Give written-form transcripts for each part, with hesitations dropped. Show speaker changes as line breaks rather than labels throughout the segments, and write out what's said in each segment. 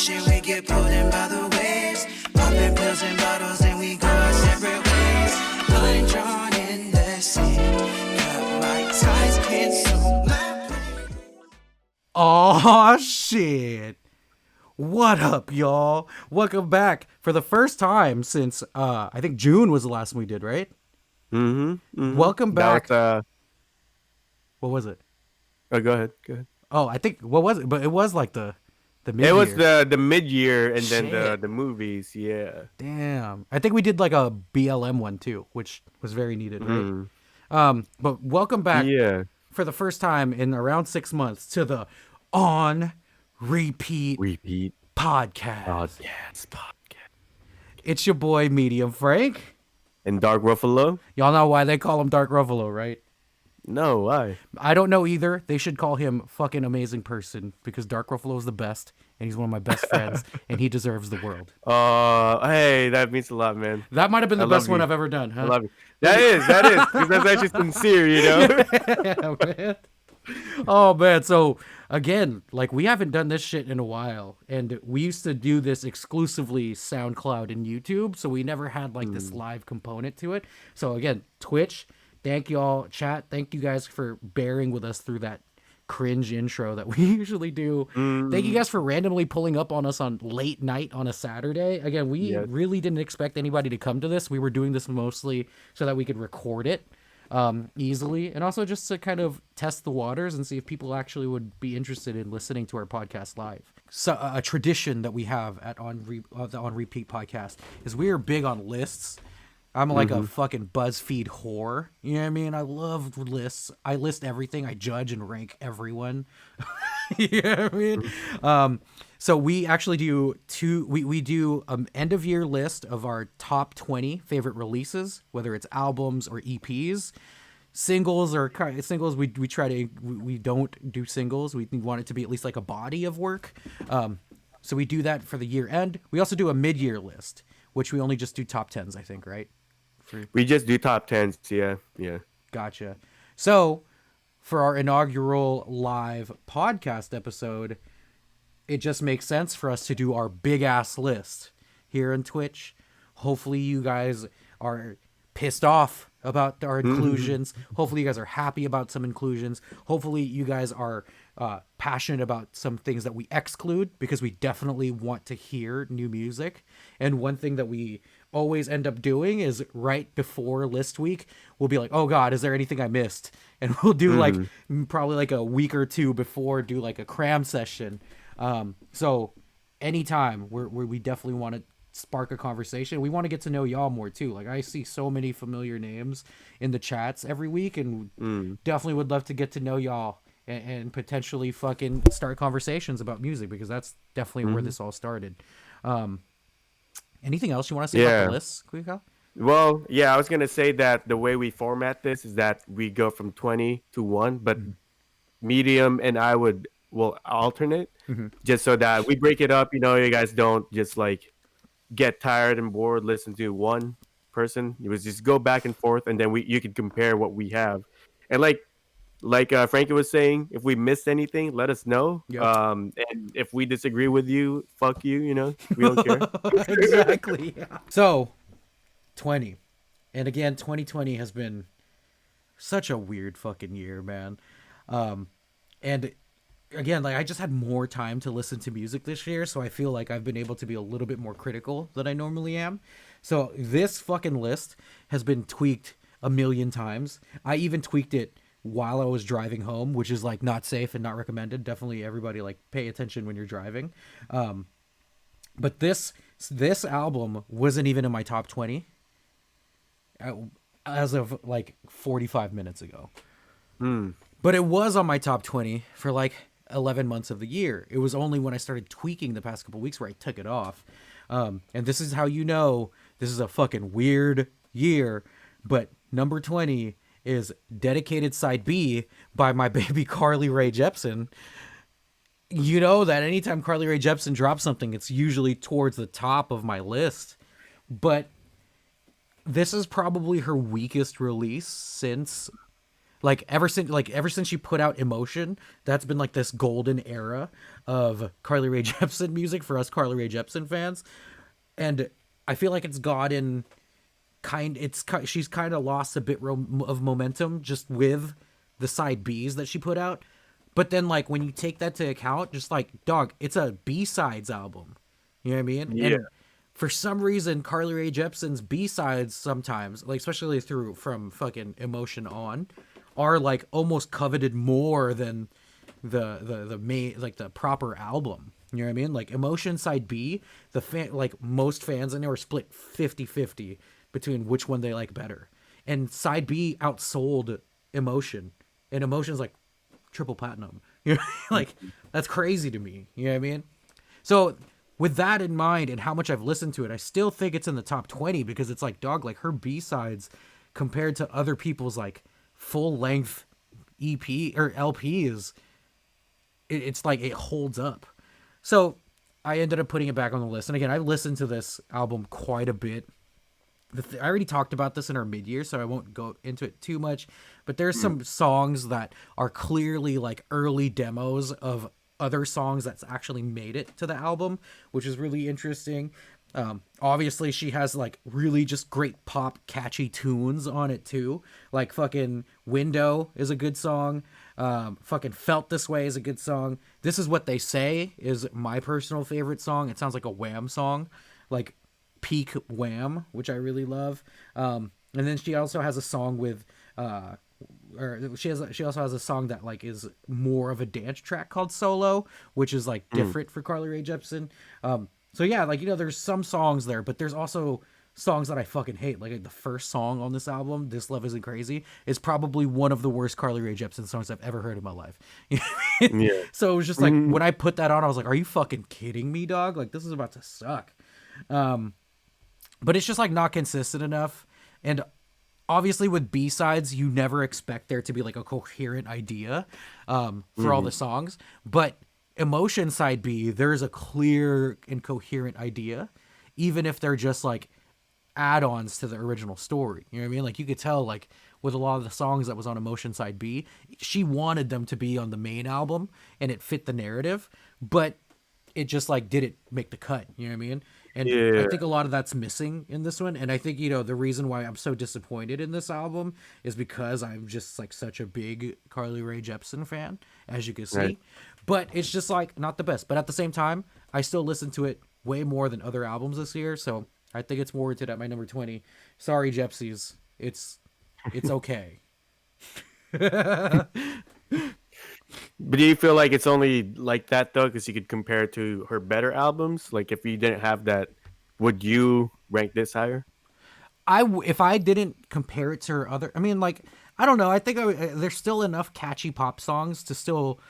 ocean, we get pulled in by the waves. Popping pills and bottles and we go our separate ways. Blood drawn in the sea. Cut my ties, cancel my plans.
Oh shit. What up, y'all? Welcome back for the first time since I think June was the last one we did, right? Welcome back.
That
What was it?
was, go ahead.
Oh, I think what was it? But it was like the mid-year.
It was the mid-year and then
Shit.
the movies, yeah.
Damn. I think we did like a BLM one too, which was very needed, right? But welcome back
Yeah.
for the first time in around 6 months to the On Repeat podcast.
Yes, podcast.
It's your boy Medium Frank.
And Dark Ruffalo?
Y'all know why they call him Dark Ruffalo, right?
No, why?
I don't know either. They should call him fucking amazing person because Dark Ruffalo is the best and he's one of my best friends and he deserves the world.
Hey, that means a lot, man.
That might have been the
I
best
love
one
you.
I've ever done, huh?
I love it. That is, because that's actually sincere, you know?
Yeah, man. Oh man, so again, like we haven't done this shit in a while, and we used to do this exclusively SoundCloud and YouTube, so we never had like this live component to it. So again, Twitch, thank y'all, chat, thank you guys for bearing with us through that cringe intro that we usually do. Thank you guys for randomly pulling up on us on late night on a Saturday. Again, we really didn't expect anybody to come to this. We were doing this mostly so that we could record it easily, and also just to kind of test the waters and see if people actually would be interested in listening to our podcast live. So a tradition that we have at the On Repeat podcast is we are big on lists. I'm like a fucking BuzzFeed whore. You know what I mean? I love lists. I list everything. I judge and rank everyone. You know what I mean? So we actually do we do an end of year list of our top 20 favorite releases, whether it's albums or EPs. Singles we try to we don't do singles. We want it to be at least like a body of work. So we do that for the year end. We also do a mid-year list, which we only just do top 10s, I think, right?
We just do top 10s, yeah.
Gotcha. So for our inaugural live podcast episode, it just makes sense for us to do our big ass list here on Twitch. Hopefully you guys are pissed off about our inclusions. Hopefully you guys are happy about some inclusions. Hopefully you guys are passionate about some things that we exclude, because we definitely want to hear new music. And one thing that we always end up doing is right before list week, we'll be like, oh God, is there anything I missed? And we'll do like probably like a week or two before, do like a cram session. So anytime we definitely want to spark a conversation. We want to get to know y'all more too. Like I see so many familiar names in the chats every week, and definitely would love to get to know y'all and potentially fucking start conversations about music, because that's definitely where this all started. Anything else you want to say about the list, Quico?
Well, yeah, I was going to say that the way we format this is that we go from 20 to 1, but Medium and I will alternate, just so that we break it up. You know, you guys don't just like get tired and bored listen to one person. You would just go back and forth, and then you can compare what we have. And like Frankie was saying, if we missed anything, let us know.
Yep.
And if we disagree with you, fuck you. You know, we don't care.
Exactly. Yeah. So 20, and again, 2020 has been such a weird fucking year, man. And again, like I just had more time to listen to music this year, so I feel like I've been able to be a little bit more critical than I normally am. So this fucking list has been tweaked a million times. I even tweaked it while I was driving home, which is like not safe and not recommended. Definitely everybody like pay attention when you're driving. But this album wasn't even in my top 20 as of like 45 minutes ago. But it was on my top 20 for like 11 months of the year. It was only when I started tweaking the past couple weeks where I took it off. And this is how you know this is a fucking weird year. But number 20 is Dedicated Side B by my baby Carly Rae Jepsen. You know that anytime Carly Rae Jepsen drops something, it's usually towards the top of my list. But this is probably her weakest release since... ever since she put out Emotion, that's been like this golden era of Carly Rae Jepsen music for us Carly Rae Jepsen fans, and I feel like it's gotten she's kind of lost a bit of momentum just with the side B's that she put out. But then like when you take that to account, just like dog, it's a B-sides album. You know what I mean?
Yeah.
And for some reason, Carly Rae Jepsen's B-sides sometimes, like especially through from fucking Emotion on, are like almost coveted more than the main, like the proper album. You know what I mean? Like Emotion side B, like most fans in there are split 50-50 between which one they like better. And side B outsold Emotion. And Emotion's like triple platinum. You know, like that's crazy to me. You know what I mean? So with that in mind and how much I've listened to it, I still think it's in the top 20 because it's like dog, like her B-sides compared to other people's like full length EP or LPs, it's like it holds up. So I ended up putting it back on the list. And again, I've listened to this album quite a bit. I already talked about this in our mid-year, so I won't go into it too much. But there's some songs that are clearly like early demos of other songs that's actually made it to the album, which is really interesting. Obviously, she has like really just great pop, catchy tunes on it too. Like fucking "Window" is a good song. Fucking "Felt This Way" is a good song. "This Is What They Say" is my personal favorite song. It sounds like a Wham song, like peak Wham, which I really love. And then she also has a song with she also has a song that like is more of a dance track called "Solo," which is like different for Carly Rae Jepsen. So yeah, like, you know, there's some songs there, but there's also songs that I fucking hate. Like the first song on this album, "This Love Isn't Crazy," is probably one of the worst Carly Rae Jepsen songs I've ever heard in my life.
Yeah.
So it was just like when I put that on, I was like, "Are you fucking kidding me, dog? Like this is about to suck." But it's just like not consistent enough. And obviously with B-sides, you never expect there to be like a coherent idea for all the songs. But Emotion side B, there's a clear and coherent idea, even if they're just like add-ons to the original story. You know what I mean? Like you could tell like with a lot of the songs that was on Emotion side B, she wanted them to be on the main album and it fit the narrative, but it just like didn't make the cut. You know what I mean? And I think a lot of that's missing in this one. And I think, you know, the reason why I'm so disappointed in this album is because I'm just like such a big Carly Rae Jepsen fan, as you can see.
Right.
But it's just like not the best. But at the same time, I still listen to it way more than other albums this year. So I think it's warranted at my number 20. Sorry, Jepsies. It's okay.
But do you feel like it's only like that though, because you could compare it to her better albums? Like if you didn't have that, would you rank this higher?
If I didn't compare it to her other, I mean, like I don't know. I think there's still enough catchy pop songs to still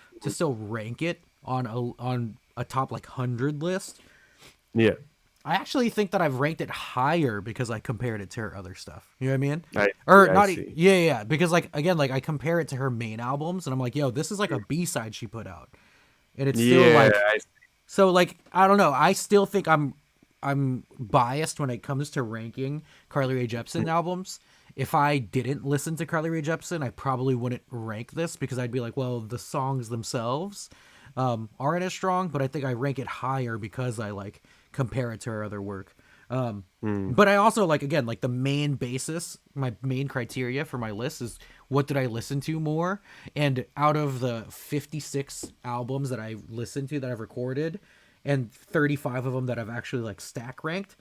rank it on a top like 100 list.
Yeah.
I actually think that I've ranked it higher because I compared it to her other stuff. You know what I mean?
I
Not,
see.
yeah. Because like again, like I compare it to her main albums, and I'm like, yo, this is like a B-side she put out, and it's still
Yeah.
like, so like I don't know. I still think I'm biased when it comes to ranking Carly Rae Jepsen albums. If I didn't listen to Carly Rae Jepsen, I probably wouldn't rank this because I'd be like, well, the songs themselves aren't as strong, but I think I rank it higher because I like compare it to her other work. But I also like, again, like the main basis, my main criteria for my list is what did I listen to more? And out of the 56 albums that I've listened to that I've recorded and 35 of them that I've actually like stack ranked,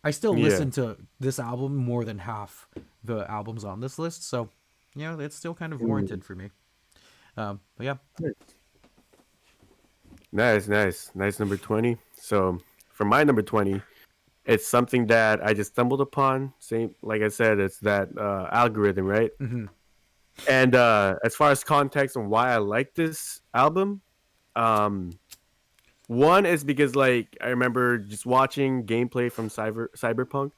I still listen to this album more than half the albums on this list. So, you know, it's still kind of warranted for me. But yeah.
Nice number 20. So for my number 20, it's something that I just stumbled upon. Same, like I said, it's that algorithm, right? And as far as context on why I like this album, one is because like I remember just watching gameplay from Cyberpunk,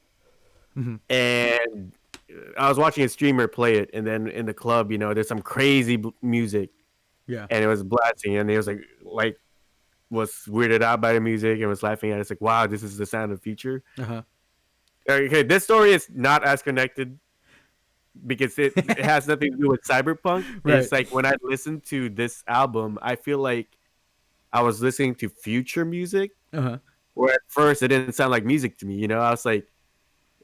and I was watching a streamer play it, and then in the club, you know, there's some crazy music,
Yeah.
and it was blasting, and it was like was weirded out by the music and was laughing at it. It's like, wow, this is the sound of future. Okay, this story is not as connected because it has nothing to do with Cyberpunk.
Right.
It's like when I listen to this album, I feel like I was listening to future music,
Uh-huh.
where at first it didn't sound like music to me. You know, I was like,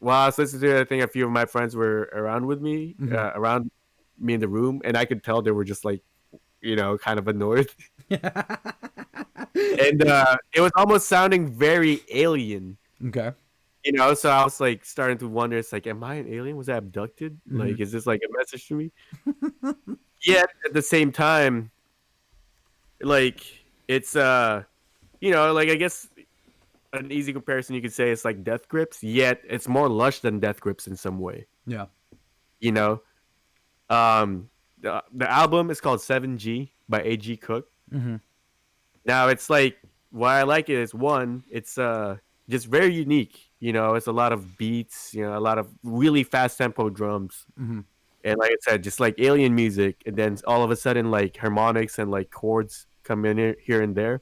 while I was listening to it, I think a few of my friends were around me in the room, and I could tell they were just like, kind of annoyed. And it was almost sounding very alien,
Okay.
so I was like starting to wonder, it's like, am I an alien? Was I abducted?
Mm-hmm.
Like, is this like a message to me? Yet at the same time, like it's like I guess an easy comparison you could say it's like Death Grips, yet it's more lush than Death Grips in some way.
Yeah.
You know? The album is called 7G by AG Cook.
Mm-hmm.
Now it's like why I like it is one, it's just very unique. It's a lot of beats, a lot of really fast tempo drums.
Mm-hmm.
And like I said, just like alien music, and then all of a sudden like harmonics and like chords come in here and there.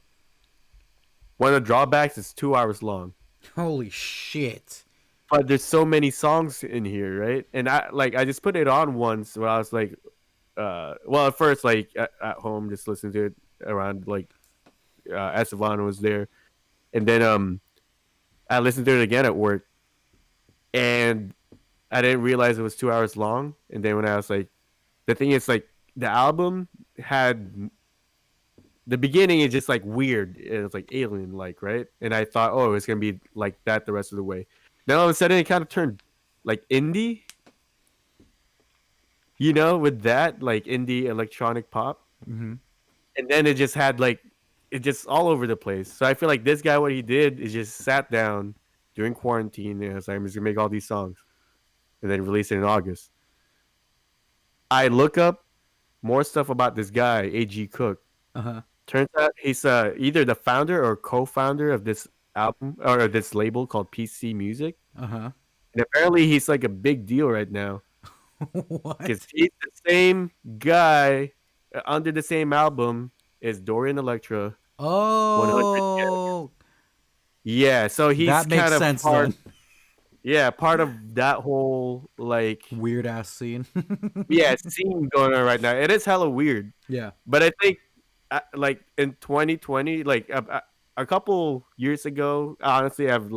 One of the drawbacks is 2 hours long.
Holy shit.
But there's so many songs in here, right? And I just put it on once where I was like well, at first, like at home, just listening to it around like Esteban was there, and then I listened to it again at work, and I didn't realize it was 2 hours long. And then when I was like, the thing is like the album had the beginning is just like weird, it was like alien like, right? And I thought, oh, it's gonna be like that the rest of the way. Then all of a sudden, it kind of turned like indie, with that like indie electronic pop.
Mm-hmm.
And then it just had like it just all over the place. So I feel like this guy, what he did is just sat down during quarantine and was like, I'm just gonna make all these songs, and then release it in August. I look up more stuff about this guy, AG Cook.
Uh-huh.
Turns out he's either the founder or co-founder of this album or this label called PC Music,
Uh-huh.
and apparently he's like a big deal right now
What?
because he's the same guy under the same album as Dorian Electra 100.
Oh,
Yeah, so he's
that makes
kind of
sense
part.
then.
Yeah, part of that whole like
Weird ass scene.
scene going on right now. It is hella weird,
Yeah.
but I think like in 2020, like a couple years ago, honestly, I've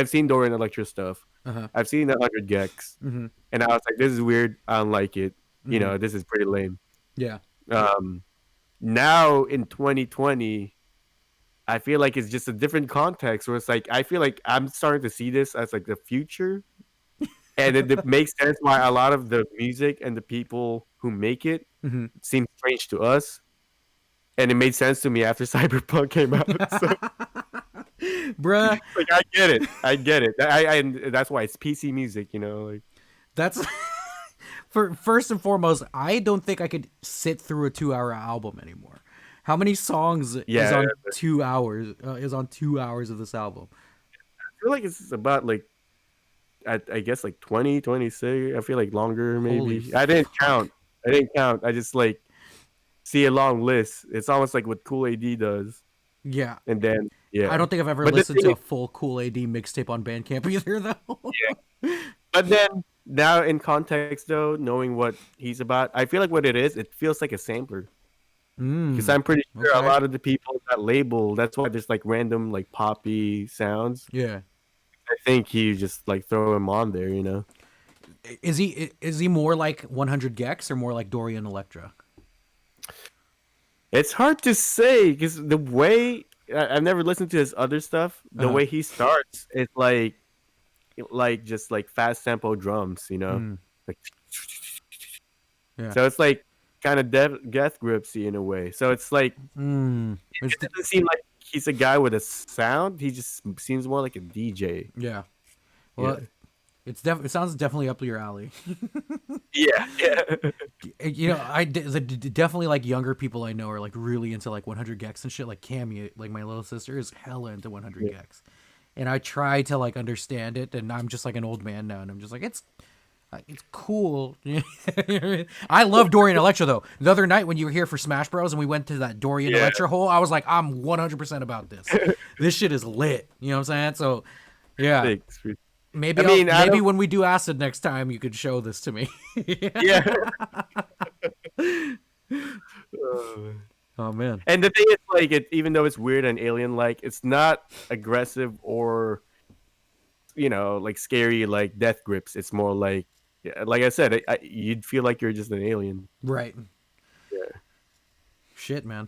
seen Dorian Electra stuff.
Uh-huh.
I've seen the 100 Gex,
Mm-hmm.
and I was like, this is weird. I don't like it.
Mm-hmm.
This is pretty lame.
Yeah.
Um, Now in 2020, I feel like it's just a different context where it's like I feel like I'm starting to see this as like the future, and it makes sense why a lot of the music and the people who make it
Mm-hmm.
seem strange to us, and it made sense to me after Cyberpunk came out. So
Bruh,
like I get it. And that's why it's PC music, like
that's for first and foremost, I don't think I could sit through a 2-hour album anymore. How many songs is on 2 hours? Is on 2 hours of this album?
I feel like it's about like I guess like 20, 26. I feel like longer maybe.
Holy
I didn't count. I just like see a long list. It's almost like what Cool AD does,
Yeah.
and then
I don't think I've ever
But the
listened to
thing
a full Cool AD mixtape on Bandcamp either, though.
But then now in context though, knowing what he's about, I feel like what it is, it feels like a sampler. Because I'm pretty sure a
okay.
lot of the people at that label, that's why there's like random like poppy sounds.
Yeah.
I think he just like throw him on there,
Is he more like 100 Gex or more like Dorian Electra?
It's hard to say because the way I've never listened to his other stuff. The way he starts, it's like just like fast tempo drums, like
Yeah.
so it's like kind of death gripsy in a way. So it's like
It's
it doesn't seem like he's a guy with a sound. He just seems more like a DJ.
yeah. Well, it sounds definitely up your alley.
Yeah.
Definitely like younger people I know are like really into like 100 Gex and shit. Like Cammy, like my little sister is hella into 100 Gex, and I try to like understand it, and I'm just like an old man now, and I'm just like it's cool. I love Dorian Electra though. The other night when you were here for Smash Bros and we went to that Dorian Electra hole, I was like, I'm 100% about this. This shit is lit. You know what I'm saying? So, yeah.
Thanks.
Maybe maybe when we do acid next time, you could show this to me.
Yeah.
Oh man.
And the thing is, like, even though it's weird and alien-like, it's not aggressive or like scary like Death Grips. It's more like, yeah, like I said, you'd feel like you're just an alien.
Right.
Yeah.
Shit, man.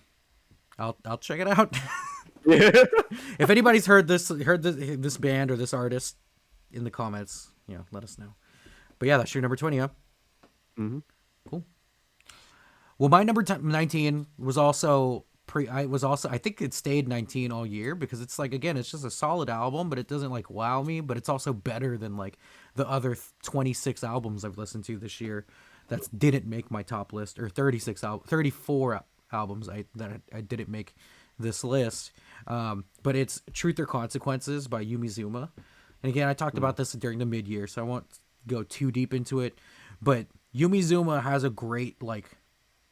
I'll check it out.
Yeah.
If anybody's heard this band or this artist in the comments, let us know. But yeah, that's your number 20, huh?
Mm-hmm.
Cool. Well, my number 19 was also I think it stayed 19 all year because it's like, again, it's just a solid album, but it doesn't like wow me, but it's also better than like the other 26 albums I've listened to this year that didn't make my top list, or 34 albums that I didn't make this list. But it's Truth or Consequences by Yumi Zuma. And again, I talked about this during the mid-year, so I won't go too deep into it, but Yumi Zuma has a great, like,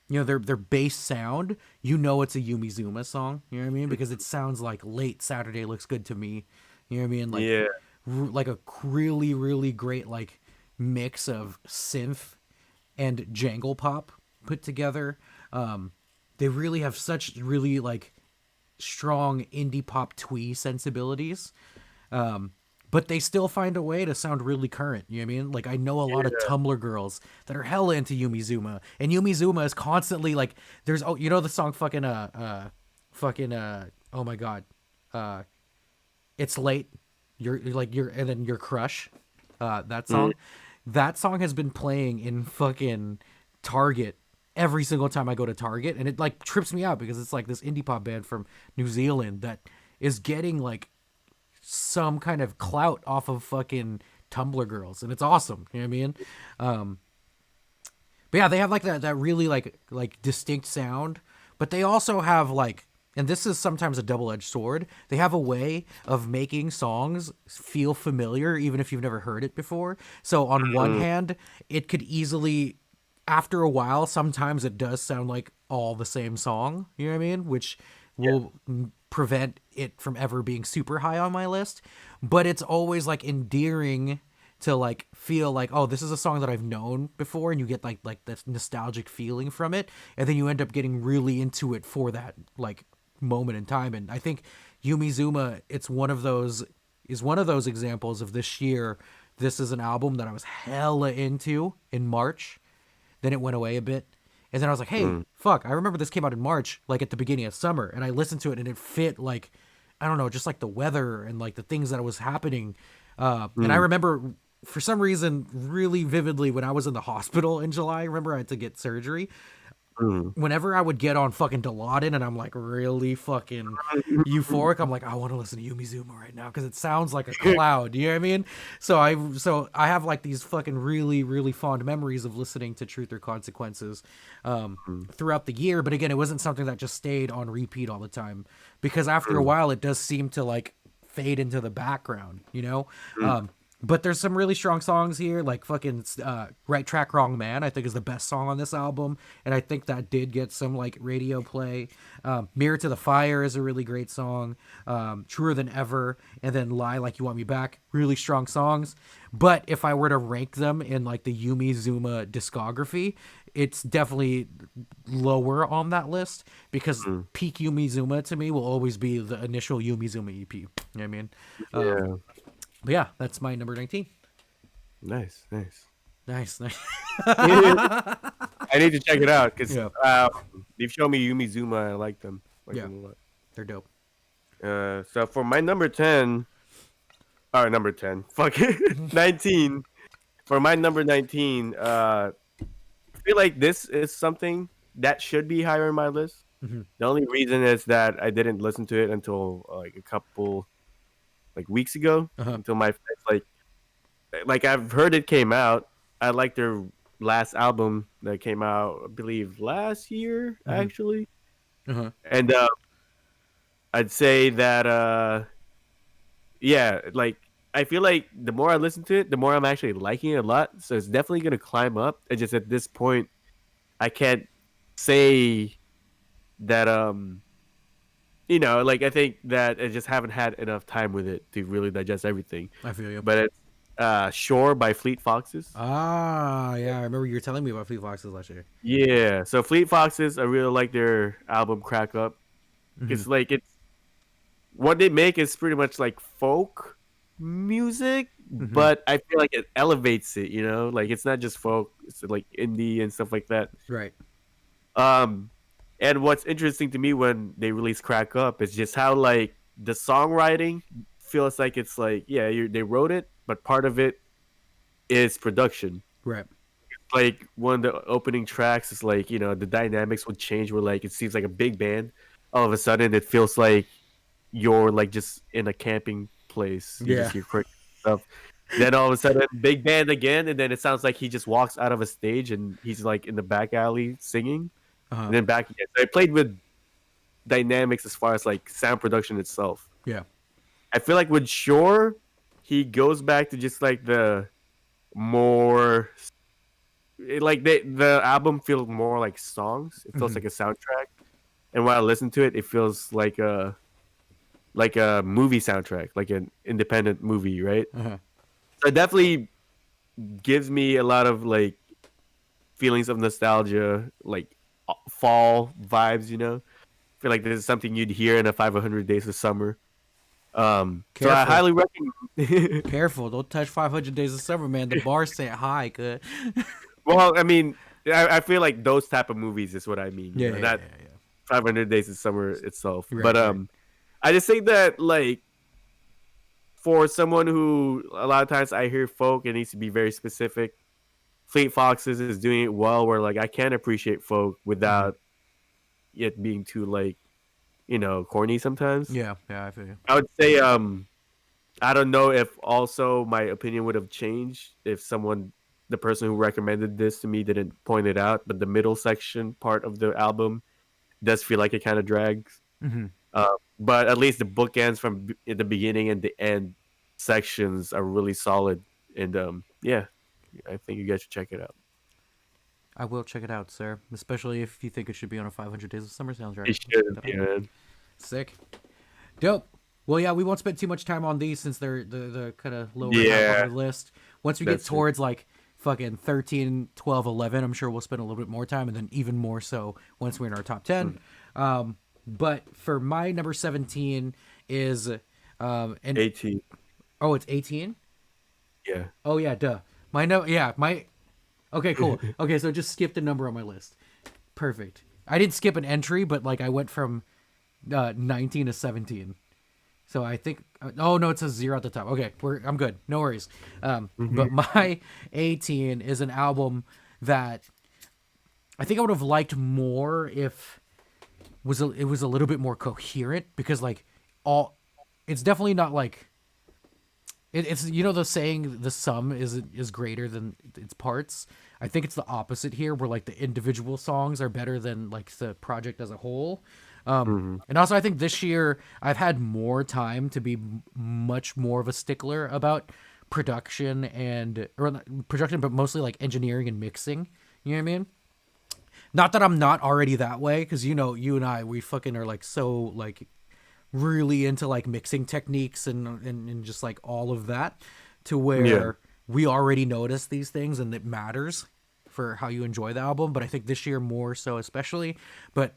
their bass sound. It's a Yumi Zuma song. You know what I mean? Because it sounds like Late Saturday Looks Good to Me. You know what I mean? Like,
Yeah.
like a really, really great like mix of synth and jangle pop put together. They really have such really like strong indie pop twee sensibilities. But they still find a way to sound really current. You know what I mean? Like, I know a lot of Tumblr girls that are hella into Yumi Zuma, and Yumi Zuma is constantly like, there's the song fucking oh my god, It's Late, and then Your Crush, that song. That song has been playing in fucking Target every single time I go to Target, and it like trips me out because it's like this indie pop band from New Zealand that is getting like some kind of clout off of fucking Tumblr girls, and it's awesome. You know what I mean? But yeah, they have like that really like distinct sound, but they also have like, and this is sometimes a double-edged sword, they have a way of making songs feel familiar even if you've never heard it before. So on one hand, it could easily, after a while, sometimes it does sound like all the same song, you know what I mean? Which will prevent it from ever being super high on my list. But it's always like endearing to like feel like, oh, this is a song that I've known before, and you get like this nostalgic feeling from it, and then you end up getting really into it for that like moment in time. And I think Yumi Zuma, is one of those examples of this year. This is an album that I was hella into in March, then it went away a bit, and then I was like, hey, fuck, I remember this came out in March, like at the beginning of summer, and I listened to it and it fit like, I don't know, just like the weather and like the things that was happening. And I remember for some reason really vividly when I was in the hospital in July, I remember I had to get surgery. Whenever I would get on fucking Dilaudid and I'm like really fucking euphoric, I'm like, I want to listen to Yumi Zuma right now because it sounds like a cloud. You know what I mean? So I have like these fucking really, really fond memories of listening to Truth or Consequences throughout the year. But again, it wasn't something that just stayed on repeat all the time, because after a while it does seem to like fade into the background, you know? But there's some really strong songs here, like fucking Right Track, Wrong Man, I think is the best song on this album. And I think that did get some like radio play. Mirror to the Fire is a really great song. Truer Than Ever, and then Lie Like You Want Me Back, really strong songs. But if I were to rank them in like the Yumi Zuma discography, it's definitely lower on that list, because peak Yumi Zuma to me will always be the initial Yumi Zuma EP. You know what I mean?
Yeah.
But yeah, that's my number 19.
Nice.
Nice.
I need to check it out because
Yeah.
they've shown me Yumi Zuma. I like them.
Yeah.
Them a lot.
They're dope.
So for my number 10, fuck it, 19. For my number 19, I feel like this is something that should be higher in my list. The only reason is that I didn't listen to it until like a couple weeks ago, until my friends like I've heard it came out. I like their last album that came out, I believe last year actually. And I'd say that yeah, like I feel like the more I listen to it, the more I'm actually liking it a lot. So it's definitely gonna climb up. It's just at this point I can't say that like I think that I just haven't had enough time with it to really digest everything.
I feel you.
But Shore by Fleet Foxes.
Ah, yeah, I remember you were telling me about Fleet Foxes last year.
Yeah, so Fleet Foxes, I really like their album Crack Up.
Hmm.
It's like it's what they make is pretty much like folk music,
Hmm.
but I feel like it elevates it, you know? Like it's not just folk, it's like indie and stuff like that.
Right.
Um and what's interesting to me when they release Crack Up is just how like the songwriting feels like it's like, yeah, they wrote it, but part of it is production.
Right.
Like one of the opening tracks is like, the dynamics would change where like it seems like a big band. All of a sudden it feels like you're like just in a camping place. You
Yeah.
just hear cricket stuff. Then all of a sudden, big band again, and then it sounds like he just walks out of a stage and he's like in the back alley singing,
Uh-huh.
and then back again. So I played with dynamics as far as like sound production itself.
Yeah.
I feel like with Shore, he goes back to just like the more like the album feels more like songs. It feels
Hmm.
like a soundtrack, and when I listen to it, it feels like a movie soundtrack, like an independent movie, right?
Uh-huh.
So it definitely gives me a lot of like feelings of nostalgia, like fall vibes. I feel like this is something you'd hear in a 500 Days of Summer. So I
Careful.
highly recommend.
Careful. Don't touch 500 Days of Summer, man. The bar set high, good.
Well, I mean, I feel like those type of movies is what I mean.
Yeah, yeah, yeah,
Not
yeah.
500 Days of Summer itself,
Right,
but
right.
I just think that like for someone who a lot of times I hear folk, it needs to be very specific. Fleet Foxes is doing it well, where like I can appreciate folk
Hmm.
without it being too like corny sometimes.
Yeah, yeah, I feel you.
I would say I don't know if also my opinion would have changed if the person who recommended this to me didn't point it out, but the middle section part of the album does feel like it kind of drags.
Hmm.
But at least the bookends from the beginning and the end sections are really solid, and yeah, I think you guys should check it out.
I will check it out, sir. Especially if you think it should be on a 500 Days of Summer soundtrack.
It should,
Check that out.
yeah.
Sick. Dope. Well, yeah, we won't spend too much time on these since they're the kind of lower half
Yeah,
of the list. Once we get
that's it.
towards like fucking 13, 12, 11, I'm sure we'll spend a little bit more time, and then even more so once we're in our top 10. But for my number 17 is and
18.
oh, it's 18.
Yeah.
Oh yeah, duh. My no, yeah, my. Okay, cool. Okay, so just skip the number on my list. Perfect. I didn't skip an entry, but like I went from 19 to 17. So I think. Oh no, it says 0 at the top. Okay, I'm good. No worries.
Hmm.
But my 18 is an album that I think I would have liked more if it was a little bit more coherent because like all it's definitely not like it's the saying the sum is greater than its parts. I think it's the opposite here, where like the individual songs are better than like the project as a whole.
Hmm.
And also, I think this year I've had more time to be much more of a stickler about production or not production, but mostly like engineering and mixing. You know what I mean? Not that I'm not already that way, because you and I, we fucking are like so like really into like mixing techniques and just like all of that to
Yeah.
where we already notice these things and it matters for how you enjoy the album. But I think this year more so, especially, but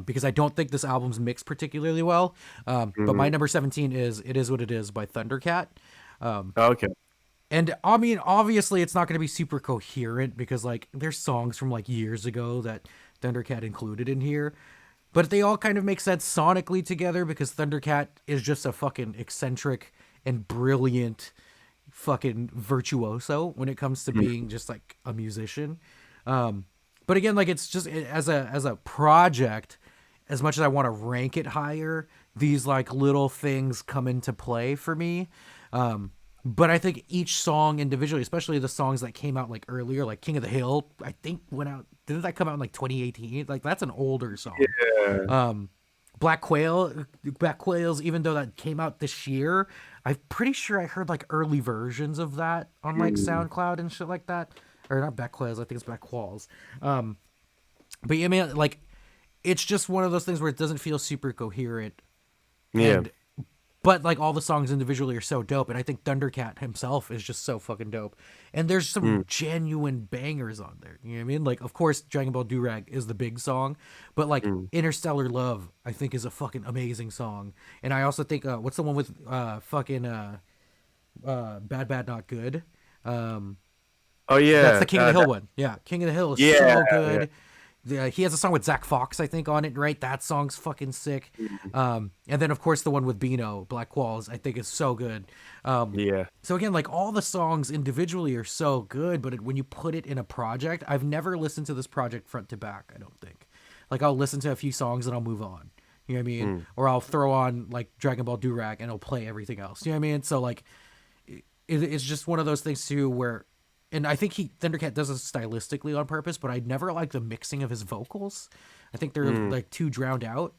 because I don't think this album's mixed particularly well. But my
Hmm.
number 17 is "It Is What It Is" by Thundercat.
Okay.
And I mean, obviously, it's not going to be super coherent because like there's songs from like years ago that Thundercat included in here, but they all kind of make sense sonically together because Thundercat is just a fucking eccentric and brilliant fucking virtuoso when it comes to being just like a musician. But again, like it's just as a project, as much as I want to rank it higher, these like little things come into play for me. But I think each song individually, especially the songs that came out like earlier, like King of the Hill, I think went out. Didn't that come out in like 2018? Like that's an older song.
Yeah.
Black Quail, Black Quails, even though that came out this year, I'm pretty sure I heard like early versions of that on like
Mm.
SoundCloud and shit like that. Or not Black Quails, I think it's Black Qualls. But yeah, man, like it's just one of those things where it doesn't feel super coherent.
Yeah.
And but like all the songs individually are so dope, and I think Thundercat himself is just so fucking dope. And there's some genuine bangers on there. You know what I mean? Like, of course, Dragon Ball Durag is the big song, but like Interstellar Love, I think is a fucking amazing song. And I also think what's the one with Bad Bad Not Good?
Oh yeah,
That's the King of the Hill one. Yeah, King of the Hill is
Yeah,
so good. He has a song with Zach Fox, I think, on it, right? That song's fucking sick. And then, of course, the one with Beano, Black Qualls, I think is so good.
yeah.
So again, like all the songs individually are so good, but when you put it in a project, I've never listened to this project front to back, I don't think. Like I'll listen to a few songs and I'll move on. You know what I mean? Or I'll throw on like Dragon Ball Durag and I'll play everything else. You know what I mean? So like it's just one of those things too where, and I think Thundercat does it stylistically on purpose, but I never like the mixing of his vocals. I think they're like too drowned out,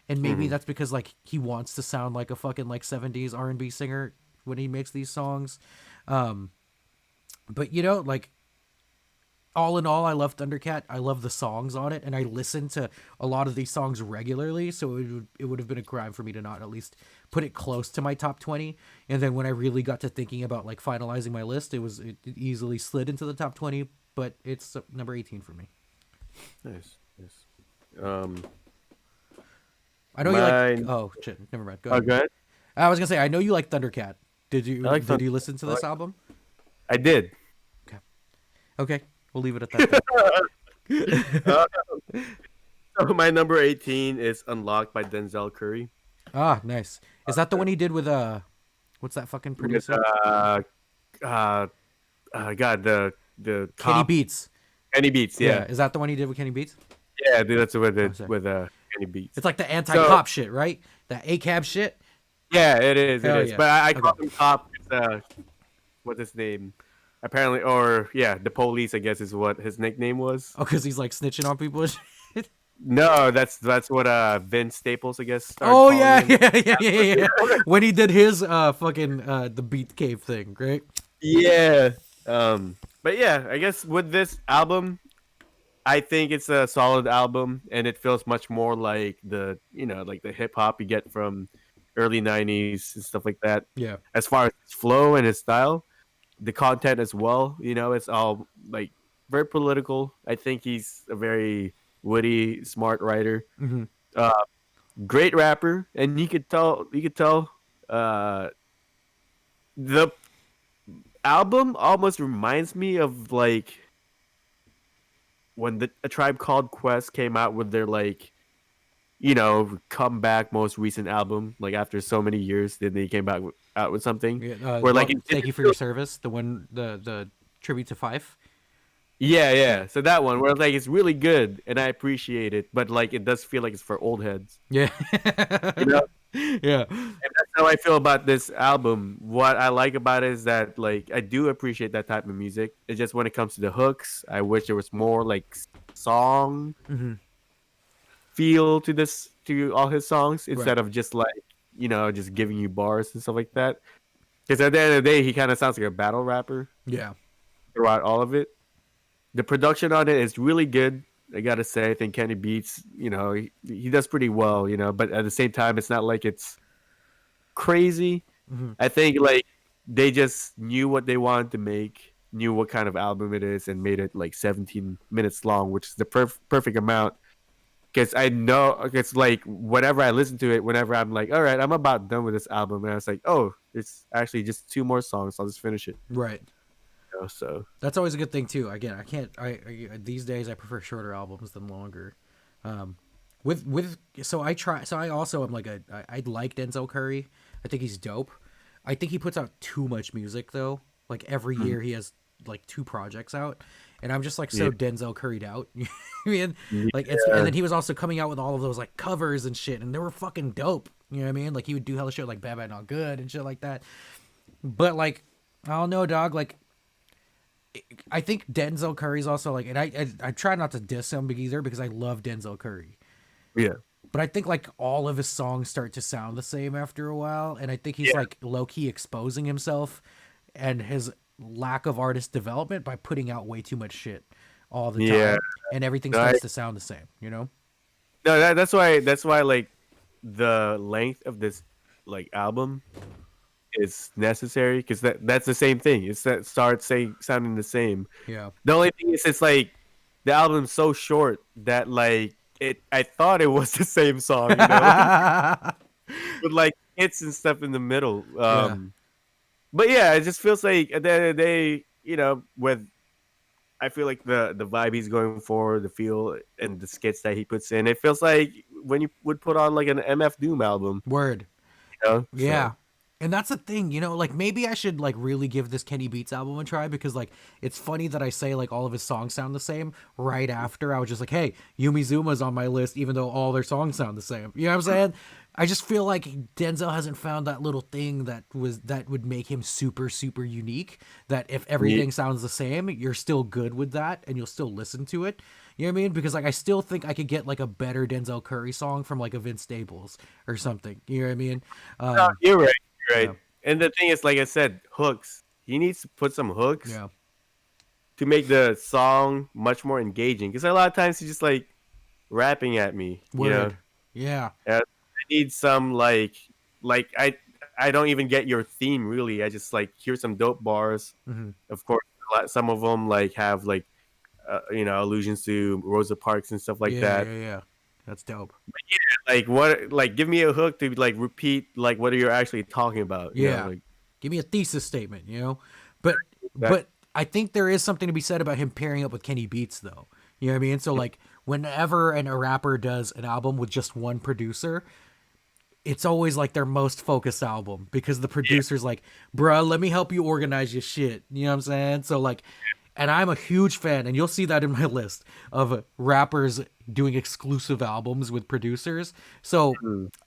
and maybe that's because like he wants to sound like a fucking like 70s R&B singer when he makes these songs. But you know, like all in all, I love Thundercat. I love the songs on it, and I listen to a lot of these songs regularly. So it would have been a crime for me to not at least put it close to my top 20. And then when I really got to thinking about like finalizing my list, it easily slid into the top 20. But it's number 18 for me.
Nice.
I know you like. Oh shit! Never mind. Go ahead.
Go ahead.
I was gonna say I know you like Thundercat. Did you?
I like
Did you listen to this album?
I did.
Okay. We'll leave it at that.
So my number 18 is Unlocked by Denzel Curry.
Ah, nice. Is that the one he did with what's that fucking producer?
God, the
Kenny
top
Beats.
Kenny Beats, yeah.
Is that the one he did with Kenny Beats?
Yeah, dude, that's what it
sorry.
with Kenny Beats.
It's like the anti-cop shit, right? That ACAB shit.
Yeah, it is.
Hell
It is.
yeah.
But I call him Cop. What's his name? Apparently, or yeah, the police. I guess is what his nickname was.
Oh, because he's like snitching on people. And shit.
No, that's what Vince Staples, I guess. Started
Oh
calling
yeah,
him.
yeah. When he did his fucking the Beat Cave thing, right?
Yeah. But yeah, I guess with this album, I think it's a solid album, and it feels much more like like the hip hop you get from early '90s and stuff like that.
Yeah.
As far as its flow and its style, the content as well, it's all like very political. I think he's a very witty, smart writer.
Mm-hmm.
Great rapper, and you could tell. The album almost reminds me of like when A Tribe Called Quest came out with their comeback most recent album. Like after so many years, then they came back out with something.
Yeah,
where like
thank you for your service. The one, the tribute to Fife.
Yeah. So that one where like it's really good and I appreciate it, but like it does feel like it's for old heads.
Yeah.
You know?
Yeah.
And that's how I feel about this album. What I like about it is that like I do appreciate that type of music. It's just when it comes to the hooks, I wish there was more like song feel to all his songs instead of just like just giving you bars and stuff like that. Because at the end of the day, he kind of sounds like a battle rapper.
Yeah.
Throughout all of it, the production on it is really good. I gotta say, I think Kenny Beats, he does pretty well, but at the same time, it's not like it's crazy. I think like they just knew what they wanted to make, knew what kind of album it is, and made it like 17 minutes long, which is the perfect amount. Because I know it's like whenever I listen to it, whenever I'm like, all right, I'm about done with this album, and I was like, oh, it's actually just 2 more songs. I'll just finish it.
Right.
So
that's always a good thing too. Again, I can't. These days I prefer shorter albums than longer. So I also am like I like Denzel Curry. I think he's dope. I think he puts out too much music though. Like every year he has like 2 projects out, and I'm just like so Denzel Curry'd out. You know what I mean? Like and then he was also coming out with all of those like covers and shit, and they were fucking dope. You know what I mean? Like he would do hella shit like Bad Bad Not Good and shit like that. But like I don't know, dog. Like I think Denzel Curry's also like, and I try not to diss him either because I love Denzel Curry.
yeah.
But I think like all of his songs start to sound the same after a while, and I think he's like low key exposing himself and his lack of artist development by putting out way too much shit all the time, and everything starts to sound the same. You know?
No, that's why like the length of this like album is necessary because that's the same thing. It's that starts saying sounding the same.
Yeah.
The only thing is, it's like the album's so short that like it. I thought it was the same song, with like hits and stuff in the middle.
Yeah.
But yeah, it just feels like at the end of the day, with I feel like the vibe he's going for, the feel and the skits that he puts in, it feels like when you would put on like an MF Doom album,
Word.
So
Yeah. And that's the thing, like maybe I should like really give this Kenny Beats album a try because like it's funny that I say like all of his songs sound the same right after I was just like, hey, Yumi Zuma's on my list, even though all their songs sound the same. You know what I'm saying? I just feel like Denzel hasn't found that little thing that would make him super, super unique. That if everything sounds the same, you're still good with that and you'll still listen to it. You know what I mean? Because like I still think I could get like a better Denzel Curry song from like a Vince Staples or something. You know what I mean?
no, you're right. You're right.
Yeah.
And the thing is, like I said, hooks. He needs to put some hooks
Yeah.
to make the song much more engaging. Because a lot of times he's just like rapping at me.
Word. Yeah.
I need some like I don't even get your theme really. I just like hear some dope bars.
Mm-hmm.
Of course, some of them like have like allusions to Rosa Parks and stuff like
Yeah.
that.
Yeah. Yeah. That's dope.
Like what? Like give me a hook to like repeat like what you're actually talking about.
Yeah.
Like
Give me a thesis statement, But
that.
but I think there is something to be said about him pairing up with Kenny Beats though. You know what I mean? So like whenever a rapper does an album with just one producer, it's always like their most focused album because the producer's like, bruh, let me help you organize your shit. You know what I'm saying? So like, and I'm a huge fan, and you'll see that in my list of rappers doing exclusive albums with producers. So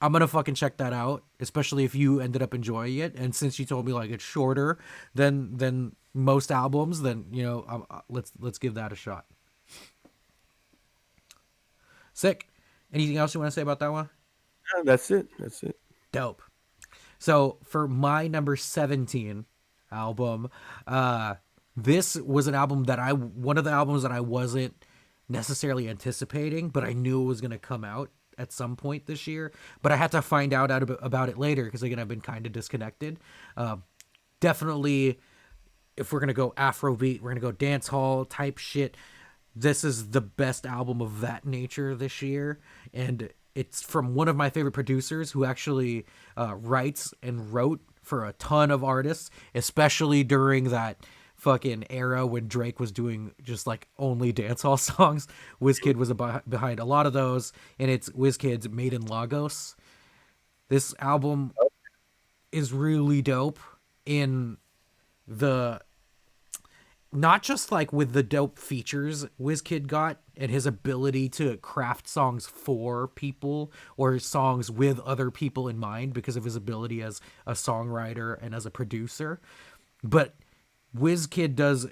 I'm gonna fucking check that out, especially if you ended up enjoying it. And since you told me like it's shorter than most albums, then let's give that a shot. Sick. Anything else you want to say about that one?
That's it. That's it.
Dope. So for my number 17 album, this was an album that one of the albums that I wasn't necessarily anticipating, but I knew it was going to come out at some point this year, but I had to find out about it later because again, I've been kind of disconnected. Definitely if we're going to go Afrobeat, we're going to go dance hall type shit. This is the best album of that nature this year. And it's from one of my favorite producers who actually writes and wrote for a ton of artists, especially during that fucking era when Drake was doing just like only dancehall songs. WizKid was behind a lot of those, and it's WizKid's Made in Lagos. This album is really dope in the not just like with the dope features WizKid got and his ability to craft songs for people or songs with other people in mind because of his ability as a songwriter and as a producer. But WizKid does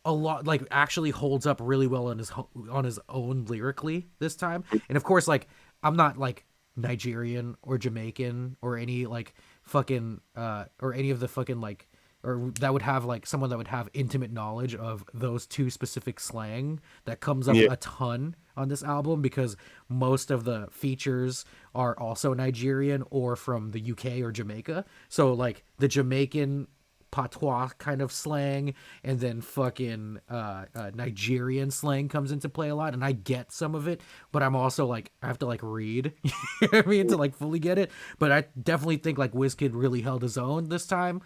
a lot, like actually holds up really well on his own lyrically this time. And of course, like I'm not like Nigerian or Jamaican or any like fucking or any of the fucking like or that would have like someone that would have intimate knowledge of those two specific slang that comes up a ton on this album because most of the features are also Nigerian or from the UK or Jamaica. So like the Jamaican patois kind of slang and then fucking Nigerian slang comes into play a lot, and I get some of it, but I'm also like I have to like read you know what I mean to like fully get it. But I definitely think like WizKid really held his own this time.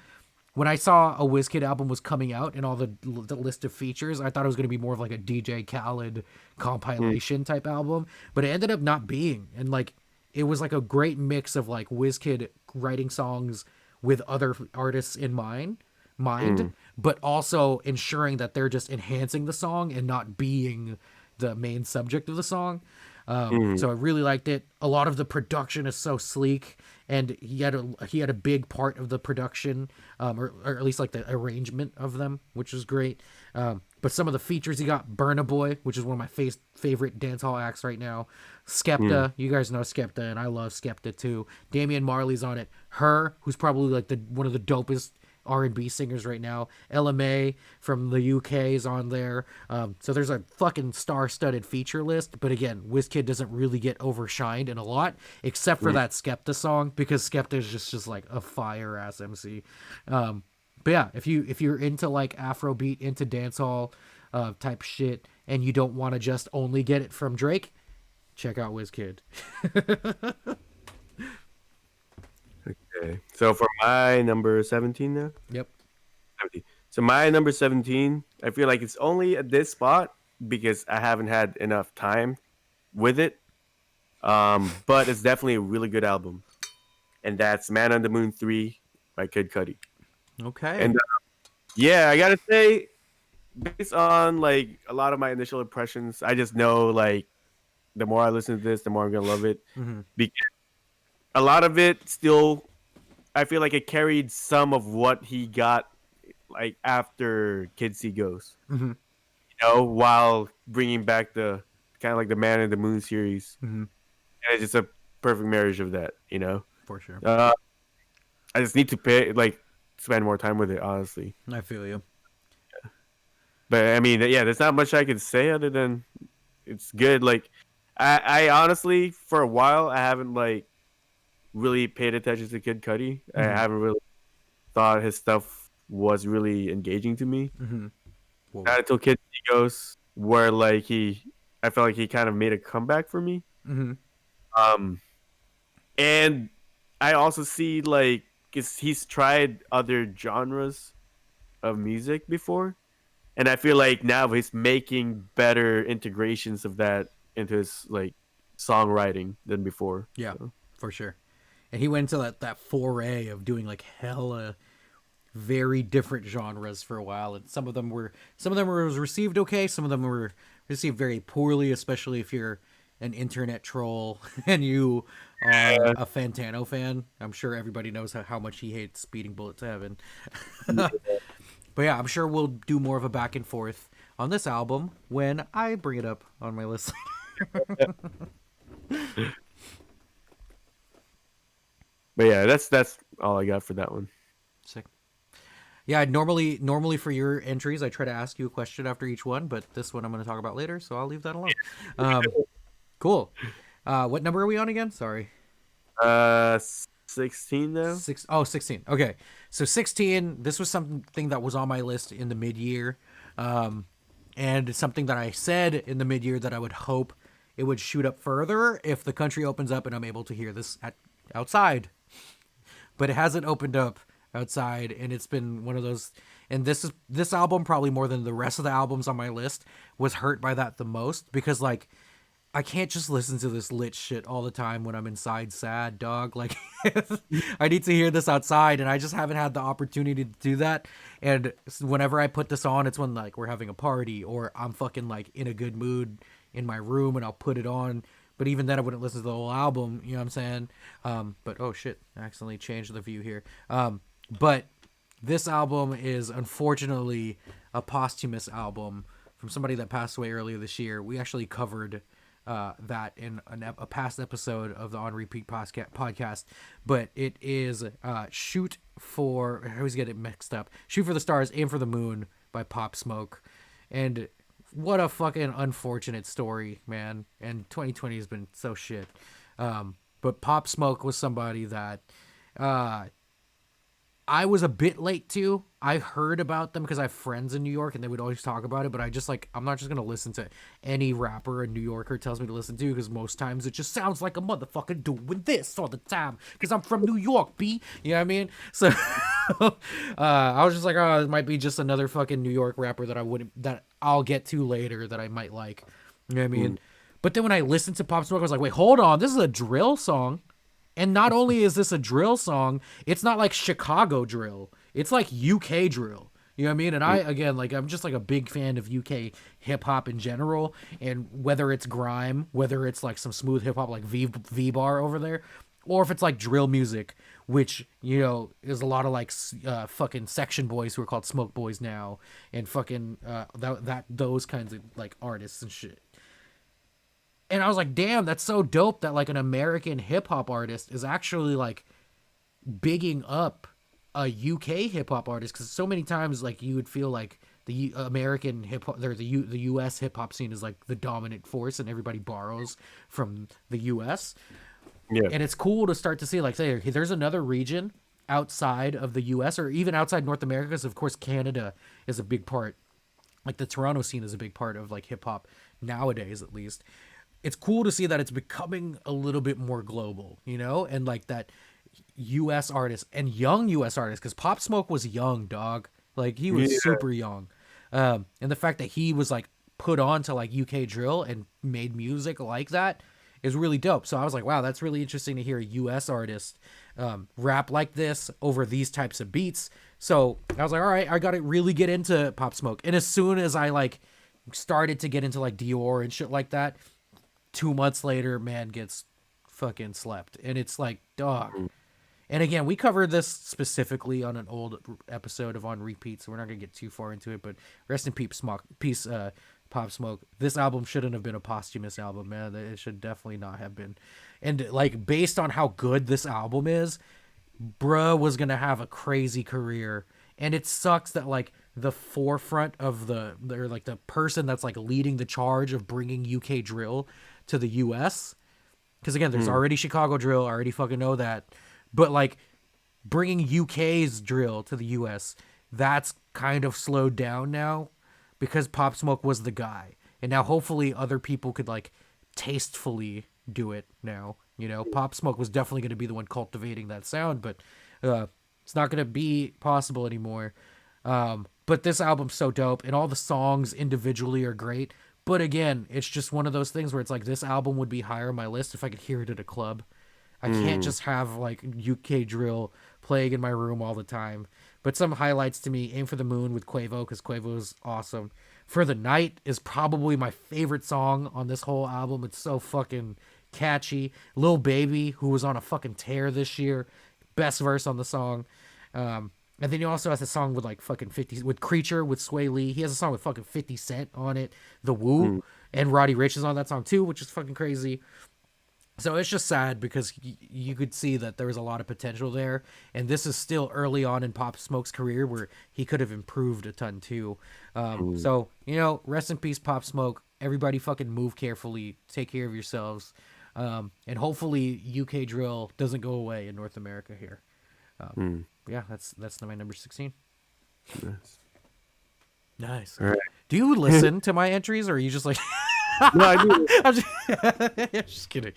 When I saw a WizKid album was coming out and all the list of features, I thought it was going to be more of like a DJ Khaled compilation type album, but it ended up not being. And like, it was like a great mix of like WizKid writing songs with other artists in mind, but also ensuring that they're just enhancing the song and not being the main subject of the song. So I really liked it. A lot of the production is so sleek, and he had a big part of the production, or at least like the arrangement of them, which was great. But some of the features he got, Burna Boy, which is one of my favorite dancehall acts right now. Skepta, you guys know Skepta, and I love Skepta too. Damian Marley's on it. Her, who's probably like one of the dopest R&B singers right now. LMA from the UK is on there. So there's a fucking star-studded feature list. But again, WizKid doesn't really get overshined in a lot, except for that Skepta song, because Skepta is just like a fire-ass MC. But yeah, if you're into like Afrobeat, into dancehall type shit, and you don't want to just only get it from Drake, check out WizKid.
Okay. So for my number 17 now?
Yep.
17. So my number 17, I feel like it's only at this spot because I haven't had enough time with it. But it's definitely a really good album. And that's Man on the Moon 3 by Kid Cudi.
Okay.
And yeah, I got to say, based on like a lot of my initial impressions, I just know like the more I listen to this, the more I'm going to love it. Because a lot of it still, I feel like it carried some of what he got like after Kids See Ghosts, you know, while bringing back the kind of like the Man in the Moon series, and it's just a perfect marriage of that, you know.
For sure.
I just need to spend more time with it, honestly.
I feel you.
But I mean, yeah, there's not much I can say other than it's good. Like, I honestly, for a while, I haven't like really paid attention to Kid Cudi. I haven't really thought his stuff was really engaging to me. Not until Kid Ghosts, where like I felt like he kind of made a comeback for me. And I also see like 'cause he's tried other genres of music before, and I feel like now he's making better integrations of that into his like songwriting than before.
Yeah,
So.
for sure. And he went into that foray of doing like hella very different genres for a while, and some of them were received okay, some of them were received very poorly, especially if you're an internet troll and you are a Fantano fan. I'm sure everybody knows how much he hates Speeding Bullet to Heaven. But yeah, I'm sure we'll do more of a back and forth on this album when I bring it up on my list.
But yeah, that's all I got for that one.
Sick. Yeah, normally for your entries, I try to ask you a question after each one, but this one I'm going to talk about later, so I'll leave that alone. Cool. What number are we on again? Sorry.
16 now.
16. Okay. So 16, this was something that was on my list in the mid-year. And it's something that I said in the mid-year that I would hope it would shoot up further if the country opens up and I'm able to hear this outside. But it hasn't opened up outside, and it's been one of those, and this album, probably more than the rest of the albums on my list, was hurt by that the most, because like I can't just listen to this lit shit all the time when I'm inside sad, dog. Like, I need to hear this outside, and I just haven't had the opportunity to do that. And whenever I put this on, it's when like we're having a party or I'm fucking like in a good mood in my room, and I'll put it on. But even then, I wouldn't listen to the whole album. You know what I'm saying? But oh shit, I accidentally changed the view here. But this album is unfortunately a posthumous album from somebody that passed away earlier this year. We actually covered that in a past episode of the On Repeat podcast. But it is Shoot for... I always get it mixed up. Shoot for the Stars, Aim for the Moon by Pop Smoke. And what a fucking unfortunate story, man. And 2020 has been so shit. But Pop Smoke was somebody that I was a bit late to. I heard about them because I have friends in New York and they would always talk about it, but I just like, I'm not just going to listen to any rapper a New Yorker tells me to listen to, because most times it just sounds like a motherfucker doing this all the time because I'm from New York, B. You know what I mean? So I was just like, oh, it might be just another fucking New York rapper that I'll get to later that I might like. You know what I mean? But then when I listened to Pop Smoke, I was like, wait, hold on. This is a drill song. And not only is this a drill song, it's not like Chicago drill. It's like UK drill. You know what I mean? And I'm just like a big fan of UK hip hop in general. And whether it's grime, whether it's like some smooth hip hop like V-Bar over there, or if it's like drill music, which, you know, is a lot of like fucking section boys who are called Smoke Boys now, and fucking those kinds of like artists and shit. And I was like, damn, that's so dope that like an American hip hop artist is actually like bigging up a UK hip hop artist, because so many times like you would feel like the American hip hop or the US hip hop scene is like the dominant force and everybody borrows from the US.
Yeah.
And it's cool to start to see like, say, okay, there's another region outside of the US or even outside North America, because of course Canada is a big part, like the Toronto scene is a big part of like hip hop nowadays, at least. It's cool to see that it's becoming a little bit more global, you know, and like that US artists and young US artists, because Pop Smoke was young, dog. Like he was super young. And the fact that he was like put on to like UK drill and made music like that is really dope. So I was like, wow, that's really interesting to hear a US artist rap like this over these types of beats. So I was like, all right, I got to really get into Pop Smoke. And as soon as I like started to get into like Dior and shit like that, 2 months later, man gets fucking slept. And it's like, dog. And again, we covered this specifically on an old episode of On Repeat, so we're not gonna get too far into it. But rest in peace, Pop Smoke. This album shouldn't have been a posthumous album, man. It should definitely not have been. And like based on how good this album is, bruh was gonna have a crazy career. And it sucks that like the forefront of or like the person that's like leading the charge of bringing UK drill to the US. Because again, there's already Chicago drill. I already fucking know that. But like bringing UK's drill to the US, that's kind of slowed down now because Pop Smoke was the guy. And now hopefully other people could like tastefully do it now. You know, Pop Smoke was definitely going to be the one cultivating that sound, but it's not going to be possible anymore. But this album's so dope, and all the songs individually are great. But again, it's just one of those things where it's like this album would be higher on my list if I could hear it at a club. I can't just have like UK drill playing in my room all the time. But some highlights to me: Aim for the Moon with Quavo, because Quavo is awesome. For the Night is probably my favorite song on this whole album. It's so fucking catchy. Lil Baby, who was on a fucking tear this year, best verse on the song. And then he also has a song with like fucking 50 with Creature with Sway Lee. He has a song with fucking 50 Cent on it. The Woo and Roddy Ricch is on that song too, which is fucking crazy. So it's just sad because you could see that there was a lot of potential there, and this is still early on in Pop Smoke's career where he could have improved a ton too. So, you know, rest in peace, Pop Smoke. Everybody fucking move carefully, take care of yourselves, and hopefully UK drill doesn't go away in North America here. Yeah, that's my number 16. Nice.
All right.
Do you listen to my entries, or are you just like?
No, I do.
I'm just kidding.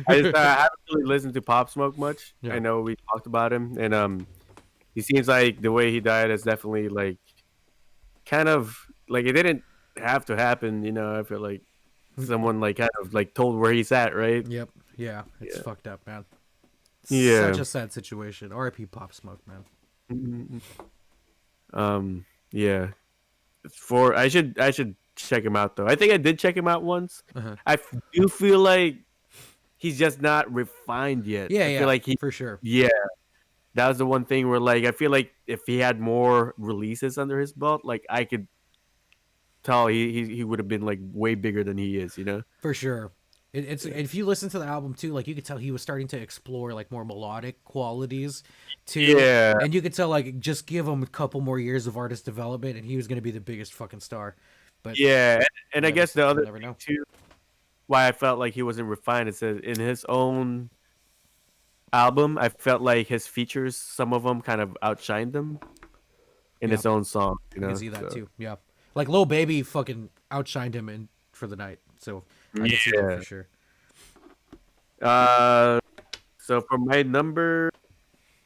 I haven't really listened to Pop Smoke much.
Yeah.
I know we talked about him, and he seems like the way he died is definitely like kind of like it didn't have to happen. You know, I feel like someone like kind of like told where he's at, right?
Yep. Yeah. It's fucked up, man.
Yeah.
Such a sad situation. R.I.P. Pop Smoke, man.
Yeah. I should check him out though. I think I did check him out once. I do feel like he's just not refined yet.
Yeah,
I feel like he
for sure.
Yeah. That was the one thing where like I feel like if he had more releases under his belt, like I could tell he would have been like way bigger than he is, you know?
For sure. It's if you listen to the album too, like you could tell he was starting to explore like more melodic qualities too.
Yeah.
And you could tell like just give him a couple more years of artist development and he was gonna be the biggest fucking star. But
Yeah, and I guess the other
never know.
thing too, why I felt like he wasn't refined is that in his own album, I felt like his features, some of them kind of outshined him in his own song. You
I
know,
can see that
so.
too. Yeah. Like Lil Baby fucking outshined him in For the Night. So I can see that for sure.
So for my number,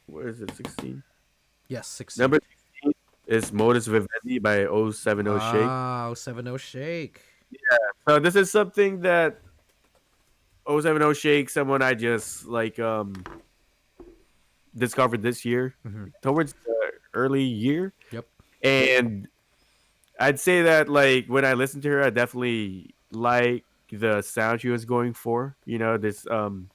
where is it? 16.
Yes, 16.
Number 16 is Modus Vivendi by 070 Shake.
Ah, 070 Shake.
So this is something that 070 Shake, someone I just like discovered this year, towards the early year.
Yep.
And I'd say that like when I listened to her, I definitely like the sound she was going for. You know, this the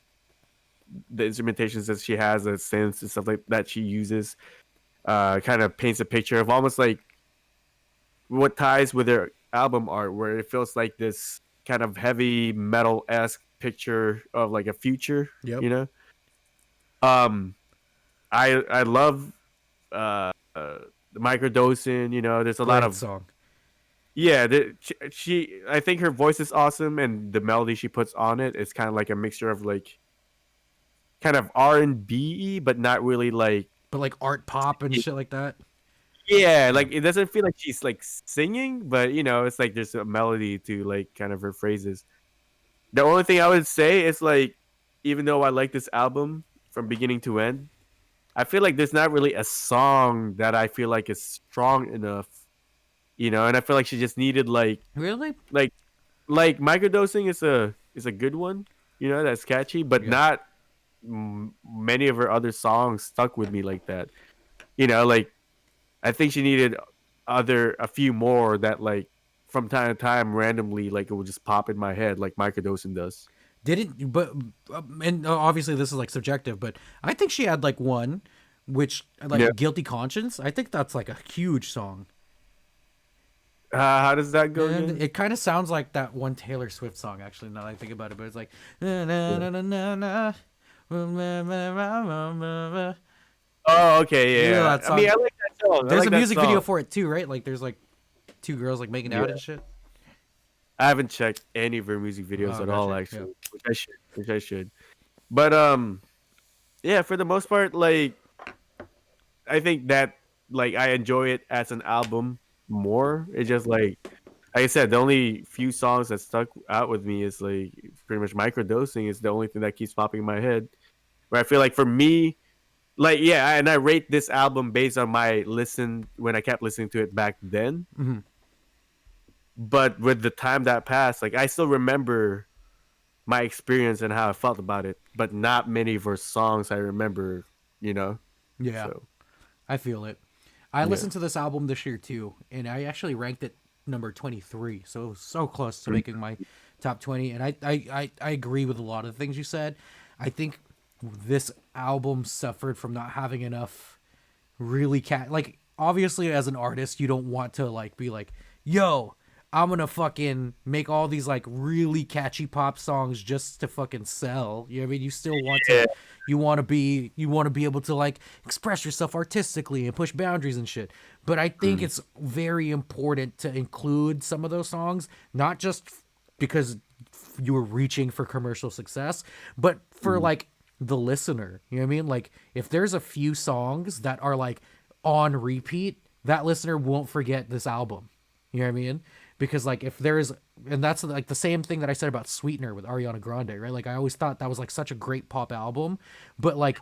instrumentations that she has, the synths and stuff like that she uses, kind of paints a picture of almost like what ties with her album art, where it feels like this kind of heavy metal-esque picture of like a future.
Yep.
You know, I love the microdosing. There's a lot
Great
of
song.
yeah. I think her voice is awesome, and the melody she puts on it is kind of like a mixture of like kind of R&B, but not really like
But like art pop and shit like that.
yeah,
Yeah.
like it doesn't feel like she's like singing, but it's like there's a melody to like kind of her phrases. The only thing I would say is like, even though I like this album from beginning to end, I feel like there's not really a song that I feel like is strong enough, and I feel like she just needed
Really?
like microdosing is a good one, that's catchy, but
Yeah.
not many of her other songs stuck with me like that. Like I think she needed a few more that like from time to time randomly like it would just pop in my head like microdosing does.
Didn't but and obviously this is like subjective, but I think she had like one, which
Yeah.
like Guilty Conscience. I think that's like a huge song,
How does that go
and
again?
it kind of sounds like that one Taylor Swift song. Actually, now that I think about it, but it's like na na na na na na.
Oh, okay,
You know
yeah.
that
I mean,
song?
I like that song. I
There's
like
a
that
music video
song.
for it too, right? Like there's like two girls like making out
Yeah.
and shit.
I haven't checked any of her music videos
Oh,
at all,
gotcha. Yeah.
actually, which I should. Which I should. But yeah, for the most part, like I think that like I enjoy it as an album more. It's just like I said, the only few songs that stuck out with me is like pretty much microdosing is the only thing that keeps popping in my head. Where I feel like for me, like yeah, and I rate this album based on my listen when I kept listening to it back then.
Mhm.
But with the time that passed, like I still remember my experience and how I felt about it, but not many of her songs I remember, you know.
Yeah,
So
I feel it. I
yeah.
listened to this album this year too, and I actually ranked it number 23. So it was so close to making my top 20. And I agree with a lot of the things you said. I think this album suffered from not having enough really like obviously as an artist you don't want to like be like, yo, I'm gonna fucking make all these like really catchy pop songs just to fucking sell. You know what I mean? You still want to
Yeah.
you want to be able to like express yourself artistically and push boundaries and shit. But I think it's very important to include some of those songs, not just because you were reaching for commercial success, but for like the listener. You know what I mean? Like if there's a few songs that are like on repeat, that listener won't forget this album. You know what I mean? Because like if there's and that's like the same thing that I said about Sweetener with Ariana Grande, right? Like I always thought that was like such a great pop album, but like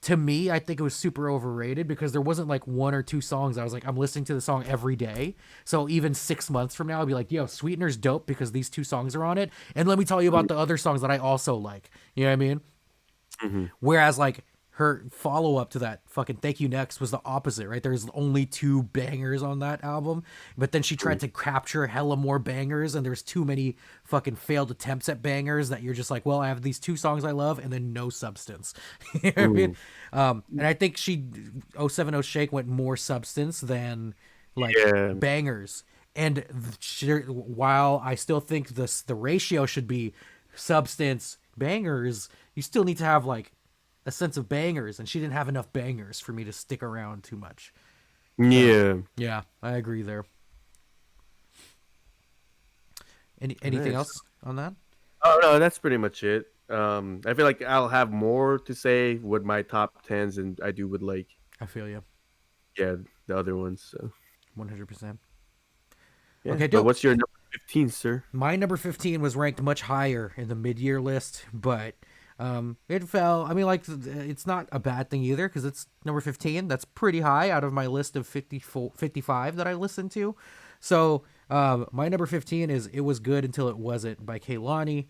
to me, I think it was super overrated because there wasn't like one or two songs I was like, I'm listening to the song every day. So even 6 months from now, I'll be like, yo, Sweetener's dope because these two songs are on it. And let me tell you about the other songs that I also like. You know what I mean? Whereas like her follow up to that fucking Thank You Next was the opposite, right? There's only two bangers on that album, but then she tried to capture hella more bangers, and there's too many fucking failed attempts at bangers that you're just like, well, I have these two songs I love and then no substance. You know what I mean? And I think she 070 Shake went more substance than like
Yeah.
bangers. And while I still think the ratio should be substance bangers, you still need to have like a sense of bangers, and she didn't have enough bangers for me to stick around too much. So
Yeah.
yeah, I agree there. Anything
Nice.
else on that?
Oh no, that's pretty much it. I feel like I'll have more to say with my top tens than I do with like
I feel you
yeah the other ones. So
100%.
yeah.
Okay,
But
dope.
what's your number 15, sir?
My number 15 was ranked much higher in the mid-year list, but it fell. I mean, like, it's not a bad thing either because it's number 15. That's pretty high out of my list of 55 that I listened to. So my number 15 is It Was Good Until It Wasn't by Kehlani.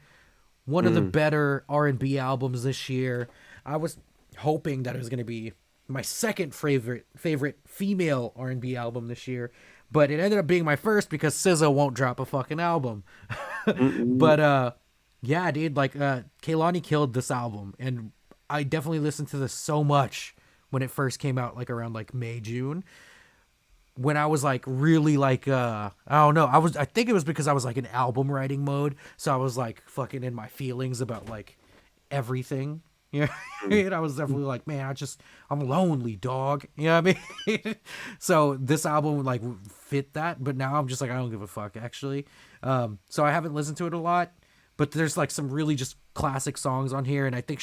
One of the better R&B albums this year. I was hoping that it was going to be my second favorite female R&B album this year, but it ended up being my first because SZA won't drop a fucking album. But yeah, dude, like Kehlani killed this album, and I definitely listened to this so much when it first came out, like around like May, June. When I was like really like I don't know, I think it was because I was like in album writing mode, so I was like fucking in my feelings about like everything, Yeah, and I was definitely like, man, I'm lonely, dog. You know what I mean? So this album like fit that, but now I'm just like, I don't give a fuck actually. So I haven't listened to it a lot, but there's like some really just classic songs on here, and I think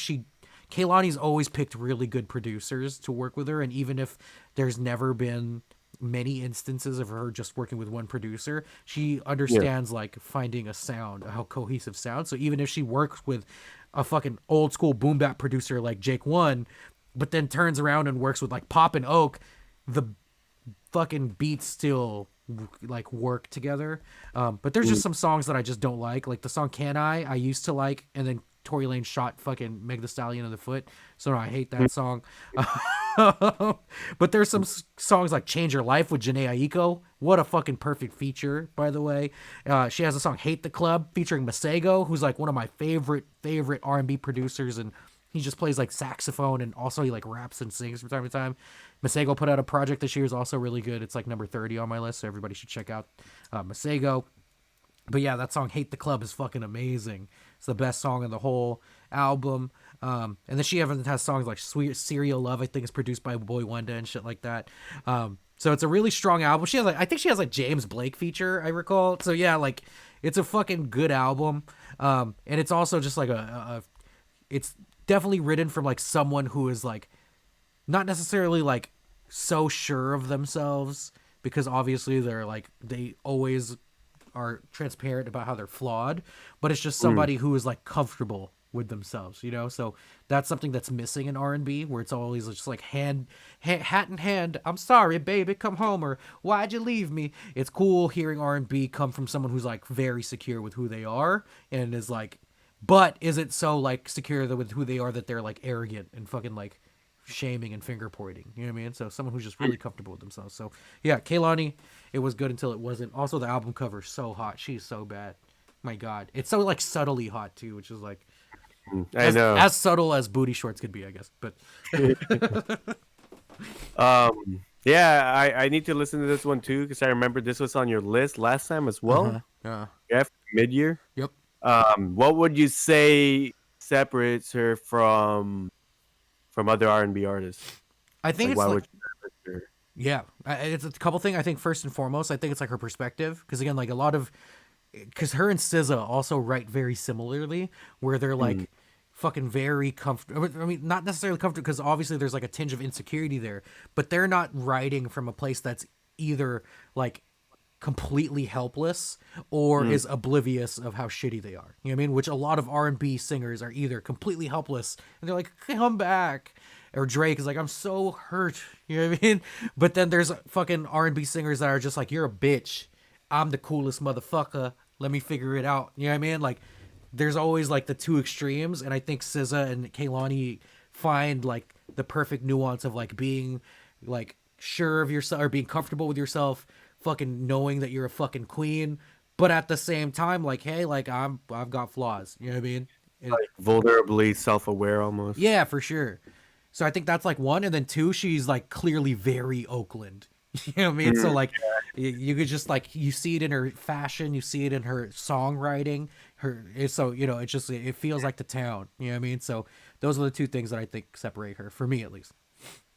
Kehlani's always picked really good producers to work with her, and even if there's never been many instances of her just working with one producer, she understands like finding a sound, how cohesive sound. So even if she works with a fucking old school boom bap producer like Jake One, but then turns around and works with like Pop and Oak, the fucking beats still like work together. But there's just some songs that I just don't like the song Can I used to like, and then Tory Lane shot fucking Meg the Stallion in the foot, so I hate that song. But there's some songs like Change Your Life with Janae Aiko. What a fucking perfect feature, by the way. She has a song Hate the Club featuring Masego, who's like one of my favorite R&B producers, and he just plays like saxophone, and also he like raps and sings from time to time. Masego put out a project this year, is also really good. It's like number 30 on my list, so everybody should check out Masego. But yeah, that song Hate the Club is fucking amazing. It's the best song in the whole album. And then she even has songs like Sweet Serial Love, I think is produced by Boy Wonder and shit like that. So it's a really strong album. She has like, I think she has like James Blake feature, I recall. So yeah, like it's a fucking good album. And it's also just like it's definitely written from like someone who is like not necessarily like so sure of themselves, because obviously they always are transparent about how they're flawed, but it's just somebody who is like comfortable with themselves, you know? So that's something that's missing in R&B, where it's always just like hat in hand, I'm sorry baby, come home, or why'd you leave me. It's cool hearing R&B come from someone who's like very secure with who they are, and is like, but is it so like secure with who they are that they're like arrogant and fucking like shaming and finger pointing, you know what I mean? So someone who's just really comfortable with themselves. So yeah, Kehlani, it was good until it wasn't. Also, the album cover is so hot. She's so bad. My God, it's so like subtly hot too, which is like
I know.
as subtle as booty shorts could be, I guess. But
Yeah, I need to listen to this one too, because I remember this was on your list last time as well. After mid-year.
Yep.
What would you say separates her from other R&B artists?
I think
Like,
it's
why
like,
would you separate her?
yeah, it's a couple things. I think first and foremost, I think it's like her perspective, because again, like a lot of, because her and SZA also write very similarly, where they're like fucking very comfortable. I mean, not necessarily comfortable, because obviously there's like a tinge of insecurity there, but they're not writing from a place that's either like completely helpless or is oblivious of how shitty they are. You know what I mean? Which a lot of R&B singers are either completely helpless and they're like, come back. Or Drake is like, I'm so hurt. You know what I mean? But then there's fucking R&B singers that are just like, you're a bitch. I'm the coolest motherfucker. Let me figure it out. You know what I mean? Like, there's always like the two extremes, and I think SZA and Kehlani find like the perfect nuance of like being like sure of yourself, or being comfortable with yourself, fucking knowing that you're a fucking queen, but at the same time like, hey, like I've got flaws. You know what I mean?
Like vulnerably self-aware almost.
Yeah, for sure. So I think that's like one, and then two, she's like clearly very Oakland. You know what I mean? So like you could just like, you see it in her fashion, you see it in her songwriting, so you know, it feels like the town. You know what I mean? So those are the two things that I think separate her, for me at least.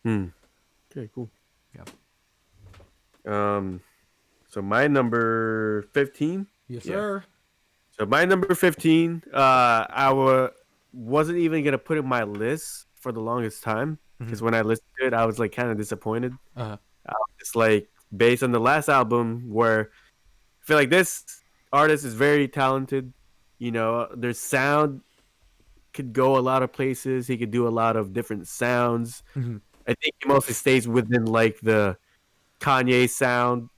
Okay, cool.
Yeah.
So my number 15.
Yes, sir.
So my number 15, wasn't even gonna put in my list for the longest time, because when I listened to it, I was like kind of disappointed. It's like based on the last album, where I feel like this artist is very talented. You know, their sound could go a lot of places. He could do a lot of different sounds. I think he mostly stays within like the Kanye sound,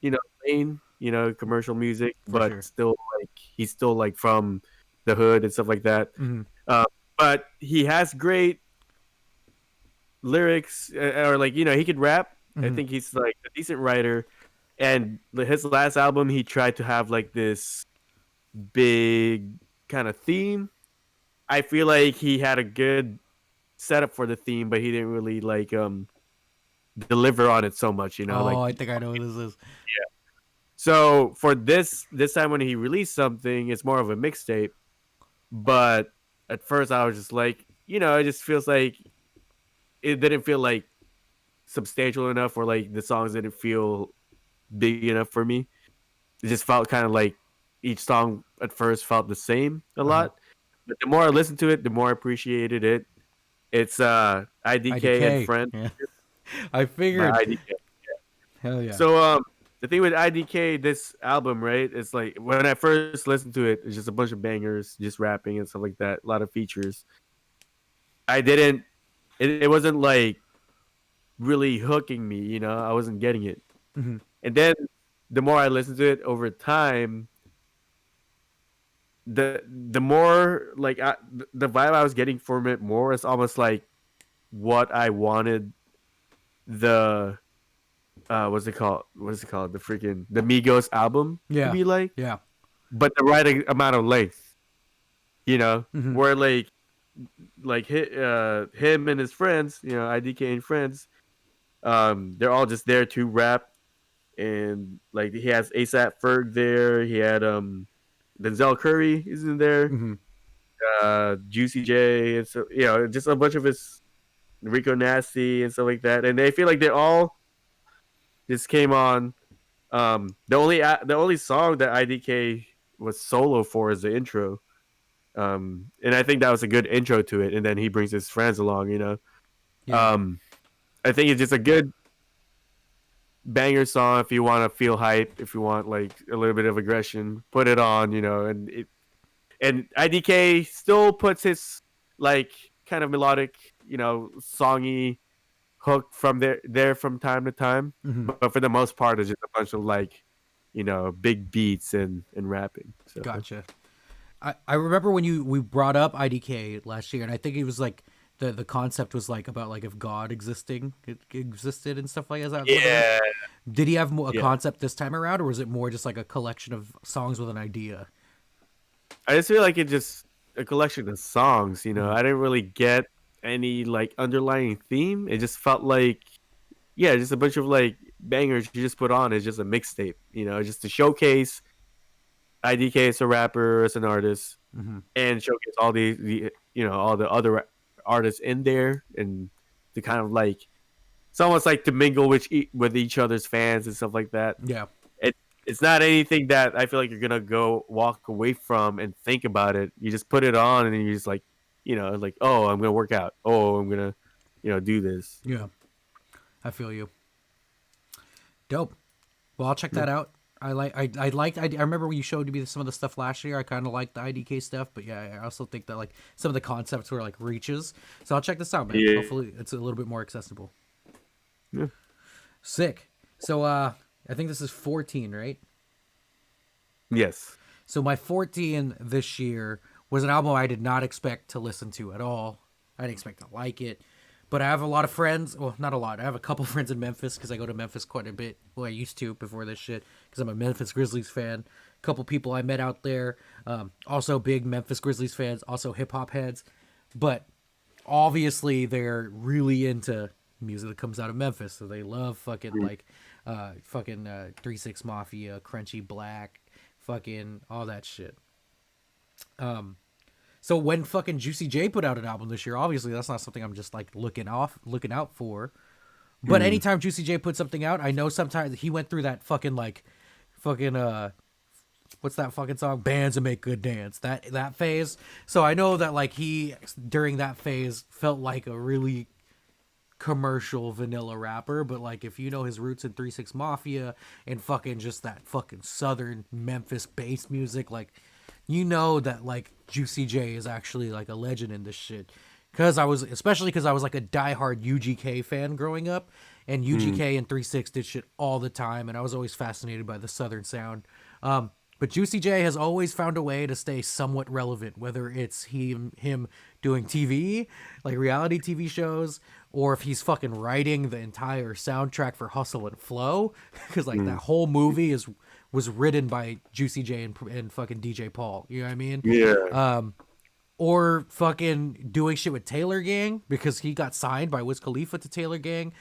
you know, lane, you know, commercial music, but still like he's still like from the hood and stuff like that. But he has great lyrics, or like, you know, he could rap. I think he's like a decent writer. And his last album, he tried to have like this big kind of theme. I feel like he had a good setup for the theme, but he didn't really like deliver on it so much, you know.
Oh,
like,
I think I know what this is.
so for this time when he released something, it's more of a mixtape. But at first I was just like, it just feels like it didn't feel like substantial enough, or like the songs didn't feel big enough for me. It just felt kind of like each song at first felt the same a
Uh-huh.
lot. But the more I listened to it, the more I appreciated it. It's IDK and
IDK.
Friend
Yeah. I
by
figured.
IDK.
Hell yeah.
So the thing with IDK, this album, right? It's like when I first listened to it, it's just a bunch of bangers, just rapping and stuff like that. A lot of features. I didn't. It wasn't like really hooking me. I wasn't getting it.
Hmm.
And then the more I listened to it over time, the more like the vibe I was getting from it more is almost like what I wanted the what's it called? What is it called? The Migos album to
Yeah.
be like,
Yeah.
but the right amount of length.
Hmm.
Where like him and his friends, IDK and friends, they're all just there to rap, and like he has ASAP Ferg there. He had Denzel Curry is in there,
Hmm.
Juicy J, and so just a bunch of his Rico Nasty and stuff like that. And they feel like they all just came on. The only song that IDK was solo for is the intro. And I think that was a good intro to it. And then he brings his friends along.
Yeah.
Um, I think it's just a good banger song if you want to feel hype, if you want like a little bit of aggression, put it on. And IDK still puts his like kind of melodic, songy hook from there from time to time,
Hmm.
but for the most part, it's just a bunch of like, big beats and rapping. So
Gotcha. I remember when we brought up IDK last year, and I think it was like the concept was like about like if God existed and stuff like that.
yeah,
Did he have a
yeah.
concept this time around, or was it more just like a collection of songs with an idea?
I just feel like it's just a collection of songs.
Hmm.
I didn't really get any like underlying theme. It just felt like, yeah, just a bunch of like bangers you just put on. It's just a mixtape. Just to showcase IDK as a rapper, as an artist,
Hmm.
and showcase all all the other artists in there, and to kind of like it's almost like to mingle with each other's fans and stuff like that.
Yeah.
It's not anything that I feel like you're gonna go walk away from and think about it. You just put it on and then you just like, like, oh, I'm gonna work out. Oh, I'm gonna, do this.
Yeah. I feel you. Dope. Well, I'll check
Yeah.
that out. I remember when you showed me some of the stuff last year. I kind of liked the IDK stuff, but yeah, I also think that like some of the concepts were like reaches. So I'll check this out, man.
Yeah.
Hopefully, it's a little bit more accessible.
Yeah.
Sick. So I think this is 14, right?
Yes.
So my 14 this year was an album I did not expect to listen to at all. I didn't expect to like it. But I have a lot of friends. Well, not a lot. I have a couple friends in Memphis because I go to Memphis quite a bit. Well, I used to before this shit because I'm a Memphis Grizzlies fan. A couple people I met out there. Also big Memphis Grizzlies fans. Also hip hop heads. But obviously they're really into music that comes out of Memphis. So they love fucking like fucking 3-6 Mafia, Crunchy Black, fucking all that shit. So when fucking Juicy J put out an album this year, obviously that's not something I'm just like looking out for. But anytime Juicy J puts something out, I know sometimes he went through that fucking like fucking what's that fucking song? Bands that make good dance. That phase. So I know that like he during that phase felt like a really commercial vanilla rapper, but like if you know his roots in 3-6 Mafia and fucking just that fucking southern Memphis bass music, like you know that like Juicy J is actually like a legend in this shit. Especially because I was like a diehard UGK fan growing up, and UGK and 3-6 did shit all the time, and I was always fascinated by the southern sound. But Juicy J has always found a way to stay somewhat relevant, whether it's him doing TV, like reality TV shows, or if he's fucking writing the entire soundtrack for Hustle and Flow, because like that whole movie was written by Juicy J and fucking DJ Paul. You know what I mean?
Yeah.
Or fucking doing shit with Taylor Gang because he got signed by Wiz Khalifa to Taylor Gang.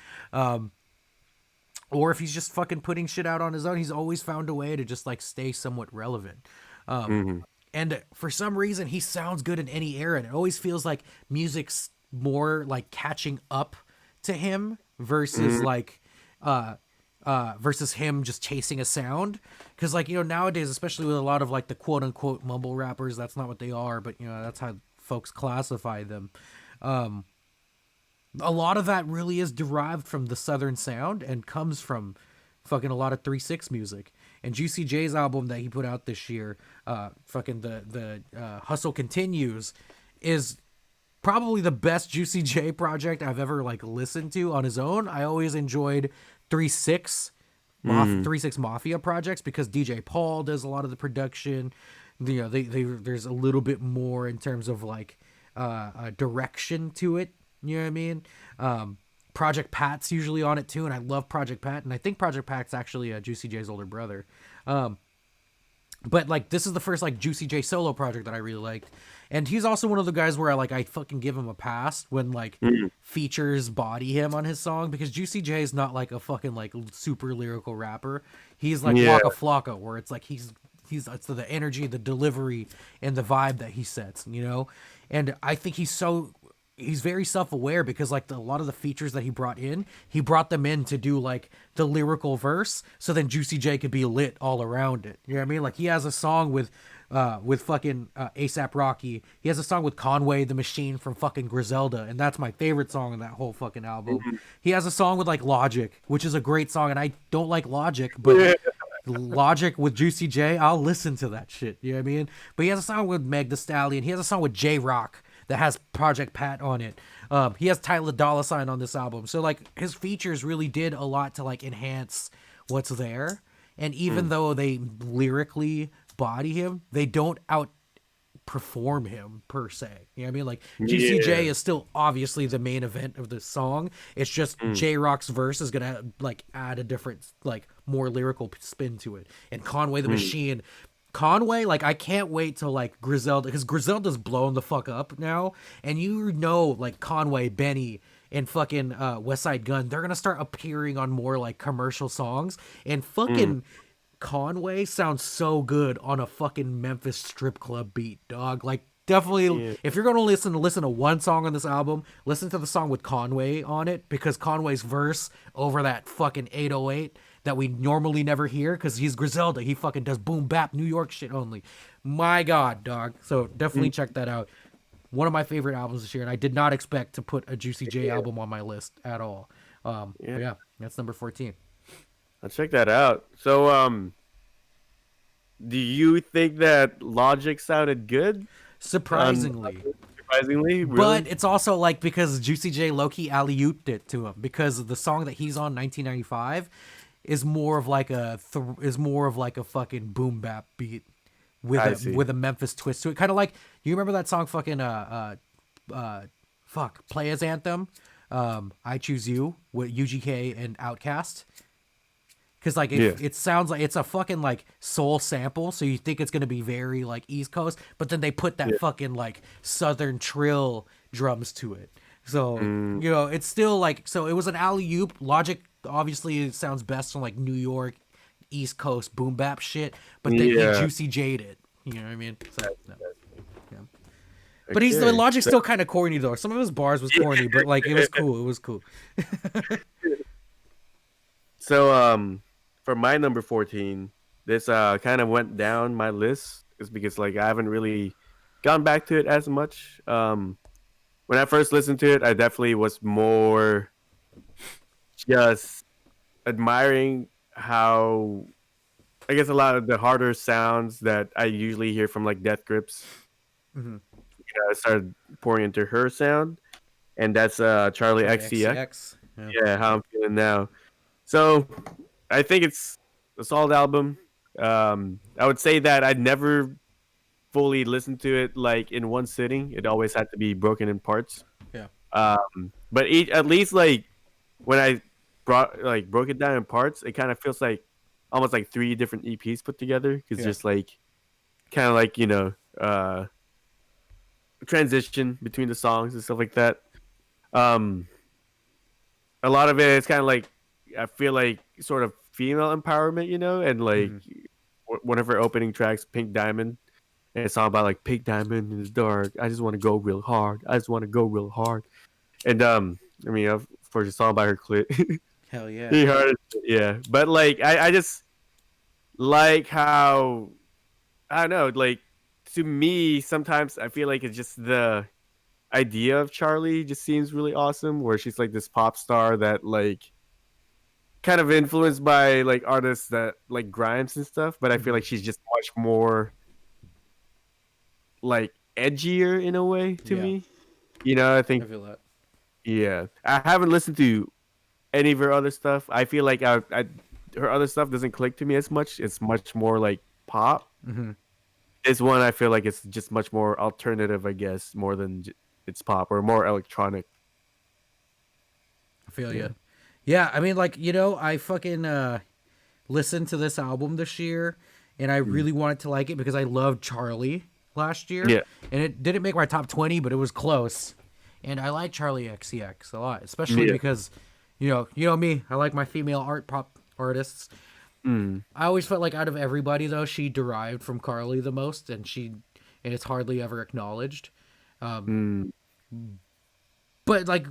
Or if he's just fucking putting shit out on his own, he's always found a way to just like stay somewhat relevant. And for some reason, he sounds good in any era. And it always feels like music's more like catching up to him versus like versus him just chasing a sound. Because like, you know, nowadays, especially with a lot of like the quote unquote mumble rappers, that's not what they are, but you know, that's how folks classify them. A lot of that really is derived from the Southern sound and comes from fucking a lot of 3-6 music. And Juicy J's album that he put out this year, fucking the Hustle Continues, is probably the best Juicy J project I've ever like listened to on his own. I always enjoyed 3-6 3-6 Mafia projects because DJ Paul does a lot of the production. You know, there's a little bit more in terms of like direction to it. You know what I mean? Project Pat's usually on it too, and I love Project Pat, and I think Project Pat's actually Juicy J's older brother. But like this is the first like Juicy J solo project that I really liked, and he's also one of the guys where I fucking give him a pass when like features body him on his song, because Juicy J is not like a fucking like super lyrical rapper. He's like Waka Flocka, where it's like he's it's the energy, the delivery, and the vibe that he sets, you know. And I think he's very self-aware because like a lot of the features that he brought them in to do like the lyrical verse, so then Juicy J could be lit all around it. You know what I mean? Like he has a song with fucking ASAP Rocky. He has a song with Conway the Machine from fucking Griselda, and that's my favorite song in that whole fucking album. He has a song with like Logic, which is a great song, and I don't like Logic, but Logic with Juicy J, I'll listen to that shit. You know what I mean? But he has a song with Meg Thee Stallion. He has a song with J Rock that has Project Pat on it. He has Tyler Dolla $ign on this album. So like his features really did a lot to like enhance what's there. And even though they lyrically body him, they don't outperform him per se. You know what I mean? Like Juicy J is still obviously the main event of the song. It's just J Rock's verse is gonna like add a different like more lyrical spin to it. And Conway the Machine. Conway, like I can't wait till like Griselda, because Griselda's blown the fuck up now, and you know like Conway, Benny, and fucking West Side Gun, they're gonna start appearing on more like commercial songs, and fucking Conway sounds so good on a fucking Memphis strip club beat, dog. Like definitely, if you're gonna listen to one song on this album, listen to the song with Conway on it, because Conway's verse over that fucking 808 that we normally never hear, because he's Griselda. He fucking does boom bap New York shit only. My God, dog. So definitely check that out. One of my favorite albums this year, and I did not expect to put a Juicy J album on my list at all. But yeah, that's number 14.
I'll check that out. So, do you think that Logic sounded good?
Surprisingly.
Really?
But it's also like because Juicy J low-key alley-ooped it to him, because the song that he's on, 1995, is more of like a fucking boom bap beat with a Memphis twist to it. Kind of like, you remember that song fucking Players Anthem, I Choose You with UGK and Outkast? Because like it sounds like it's a fucking like soul sample, so you think it's gonna be very like East Coast, but then they put that fucking like Southern trill drums to it. So you know, it's still like, so it was an alley oop. Logic obviously it sounds best on like New York, East Coast boom bap shit, but then he Juicy J'd it. You know what I mean? So, no. Yeah. But Logic's still kind of corny though. Some of his bars was corny, but like it was cool. It was cool.
So for my number 14, this kind of went down my list, is because like I haven't really gone back to it as much. When I first listened to it, I definitely was more just admiring how, I guess, a lot of the harder sounds that I usually hear from like Death Grips, I started pouring into her sound, and that's Charlie XCX. Yeah, How I'm Feeling Now. So I think it's a solid album. I would say that I'd never fully listened to it like in one sitting. It always had to be broken in parts.
Yeah.
But at least like when I broke it down in parts, it kind of feels like almost like 3 different EPs put together, because just like kind of like, you know, transition between the songs and stuff like that. A lot of it is kind of like, I feel like sort of female empowerment, you know, and like one of her opening tracks, Pink Diamond, and it's all about like pink diamond in the dark. I just want to go real hard. I just want to go real hard. And I mean, of course, it's all about her clit.
Hell yeah.
Pretty hard, yeah. But like, I just like how I don't know. Like to me, sometimes I feel like it's just the idea of Charlie just seems really awesome. Where she's like this pop star that like kind of influenced by like artists that like Grimes and stuff. But I feel like she's just much more like edgier in a way to
Yeah.
me. You know, I
I
think
feel that.
yeah. I haven't listened to any of her other stuff. I feel like her other stuff doesn't click to me as much. It's much more like pop.
Mm-hmm.
This one I feel like it's just much more alternative, I guess, more than it's pop or more electronic.
I feel you. Yeah, I mean, like, I fucking listened to this album this year, and I really wanted to like it because I loved Charlie last year.
Yeah.
And it didn't make my top 20, but it was close. And I like Charlie XCX a lot, especially
Yeah.
because, you know me, I like my female art pop artists. I always felt like out of everybody, though, she derived from Carly the most, and it's hardly ever acknowledged. But like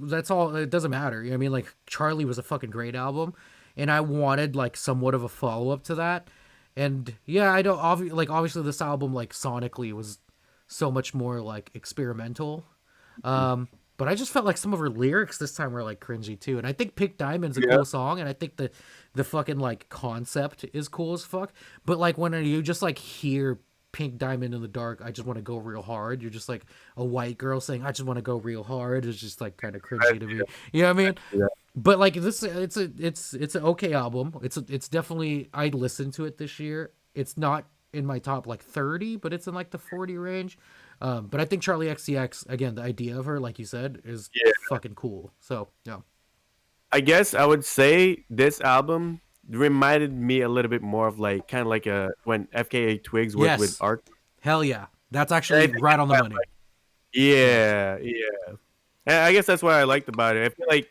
that's all. It doesn't matter. You know what I mean? Like Charlie was a fucking great album, and I wanted like somewhat of a follow up to that. And yeah, I don't obviously this album like sonically was so much more like experimental. But I just felt like some of her lyrics this time were like cringy too. And I think Pink Diamond's a cool song, and I think the fucking like concept is cool as fuck. But like when you just like hear Pink Diamond in the dark, I just want to go real hard. You're just like a white girl saying, I just want to go real hard. It's just like kind of cringy to me. You know what I mean?
Yeah.
But like this, it's an okay album. It's definitely, I listened to it this year. It's not in my top like 30, but it's in like the 40 range. But I think Charlie XCX, again, the idea of her, like you said, is fucking cool. So yeah.
I guess I would say this album reminded me a little bit more of like kind of like when FKA Twigs worked with Art.
Hell yeah. That's actually right on the money.
Yeah. And I guess that's what I liked about it. I feel like,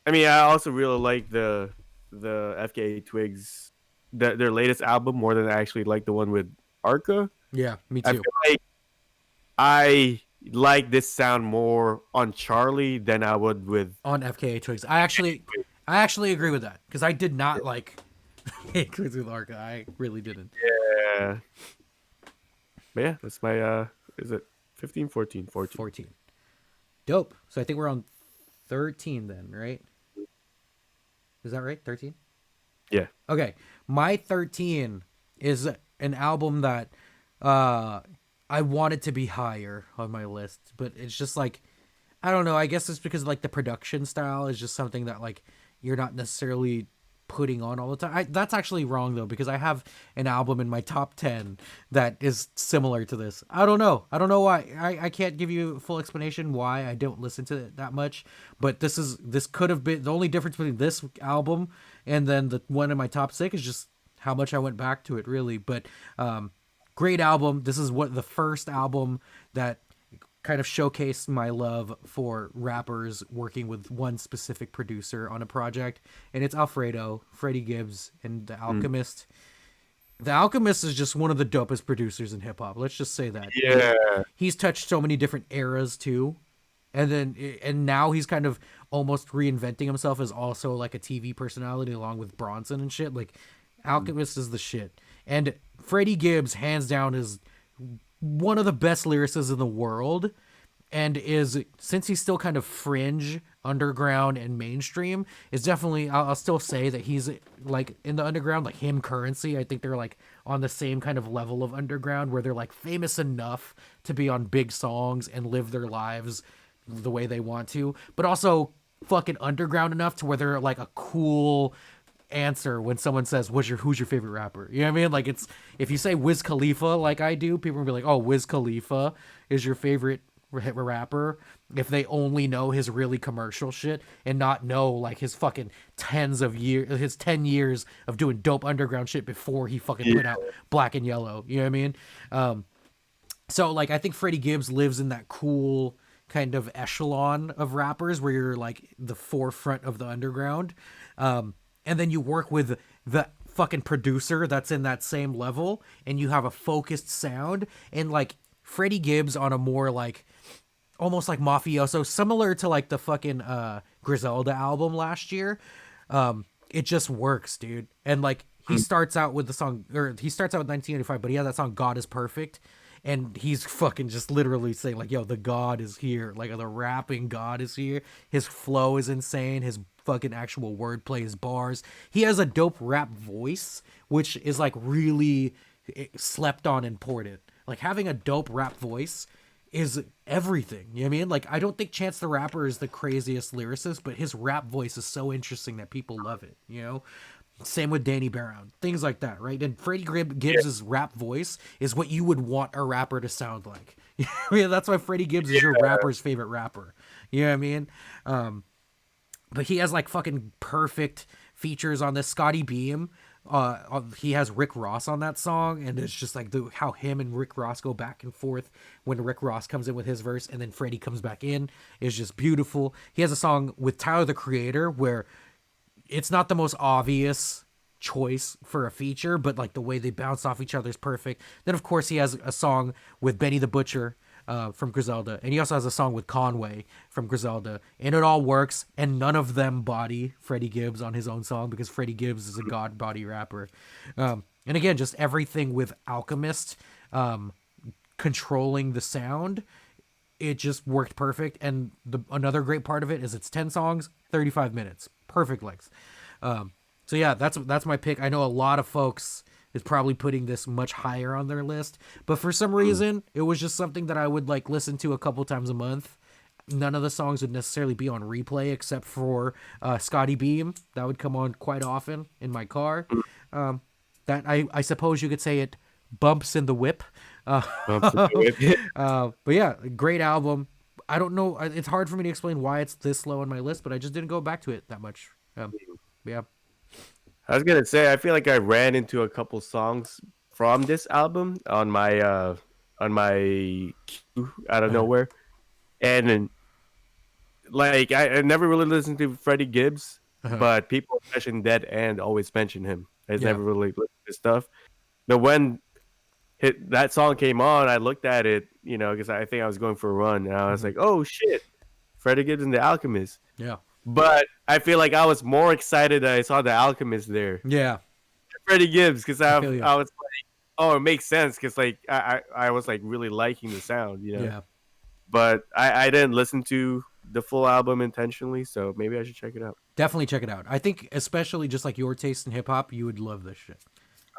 I mean, I also really like the FKA Twigs, their latest album more than I actually like the one with Arca.
Yeah, me too.
I feel like I like this sound more on Charlie than I would with
on FKA Twigs. I actually agree with that because I did not like Twigs with Arca. I really didn't.
Yeah. But yeah, that's my is it 15, 14?
14. Dope. So I think we're on 13 then, right? Is that right? 13?
Yeah.
Okay. My 13 is an album that I wanted to be higher on my list, but it's just like, I don't know. I guess it's because like the production style is just something that like you're not necessarily putting on all the time. That's actually wrong though, because I have an album in my top 10 that is similar to this. I don't know why. I can't give you a full explanation why I don't listen to it that much, but this could have been the only difference between this album and then the one in my top 6 is just how much I went back to it really. But great album. This is the first album that kind of showcased my love for rappers working with one specific producer on a project, and it's Alfredo, Freddie Gibbs, and The Alchemist. The Alchemist is just one of the dopest producers in hip hop. Let's just say that.
Yeah.
He's touched so many different eras too. And now he's kind of almost reinventing himself as also like a TV personality along with Bronson and shit. Like Alchemist is the shit. And Freddie Gibbs, hands down, is one of the best lyricists in the world, and since he's still kind of fringe, underground, and mainstream, is definitely, I'll still say that he's like in the underground, like him, Currency. I think they're like on the same kind of level of underground where they're like famous enough to be on big songs and live their lives the way they want to, but also fucking underground enough to where they're like a cool answer when someone says who's your favorite rapper. You know what I mean? Like, it's, if you say Wiz Khalifa like I do, people will be like, oh, Wiz Khalifa is your favorite rapper, if they only know his really commercial shit and not know like his fucking 10 years of doing dope underground shit before he fucking put out Black and Yellow. You know what I mean? So like I think Freddie Gibbs lives in that cool kind of echelon of rappers where you're like the forefront of the underground. And then you work with the fucking producer that's in that same level, and you have a focused sound, and like Freddie Gibbs on a more like almost like mafioso, similar to like the fucking Griselda album last year. It just works, dude. And like he starts out with the song, or he starts out with 1985, but he has that song "God Is Perfect," and he's fucking just literally saying like, "Yo, the God is here." Like the rapping God is here. His flow is insane. His fucking actual wordplay, his bars. He has a dope rap voice, which is like really slept on and important. Like having a dope rap voice is everything. You know what I mean? Like I don't think Chance the Rapper is the craziest lyricist, but his rap voice is so interesting that people love it, you know? Same with Danny Brown. Things like that, right? And Freddie Gibbs' rap voice is what you would want a rapper to sound like. I mean, that's why Freddie Gibbs is your rapper's favorite rapper. You know what I mean? But he has like fucking perfect features on this. Scotty Beam, he has Rick Ross on that song, and it's just like how him and Rick Ross go back and forth when Rick Ross comes in with his verse and then Freddie comes back in is just beautiful. He has a song with Tyler the Creator where it's not the most obvious choice for a feature, but like the way they bounce off each other is perfect. Then of course he has a song with Benny the Butcher from Griselda, and he also has a song with Conway from Griselda, and it all works, and none of them body Freddie Gibbs on his own song because Freddie Gibbs is a god body rapper. And again, just everything with Alchemist controlling the sound, it just worked perfect. And another great part of it is it's 10 songs, 35 minutes, perfect length. So yeah, that's my pick. I know a lot of folks is probably putting this much higher on their list, but for some reason it was just something that I would like listen to a couple times a month. None of the songs would necessarily be on replay except for Scotty Beam. That would come on quite often in my car. That I suppose you could say it bumps in the whip. But yeah, great album. I don't know, it's hard for me to explain why it's this low on my list, but I just didn't go back to it that much. Yeah.
I was gonna say I feel like I ran into a couple songs from this album on my queue out of nowhere, and then, like I never really listened to Freddie Gibbs, but people mention Dead End always mention him. I never really listened to his stuff, but when that song came on, I looked at it, you know, because I think I was going for a run, and I was like, oh shit, Freddie Gibbs and the Alchemist.
Yeah.
But I feel like I was more excited that I saw the Alchemist there.
Yeah.
Freddie Gibbs, because I was like, oh, it makes sense, because like I was like really liking the sound, you know.
Yeah.
But I didn't listen to the full album intentionally, so maybe I should check it out.
Definitely check it out. I think especially just like your taste in hip hop, you would love this shit.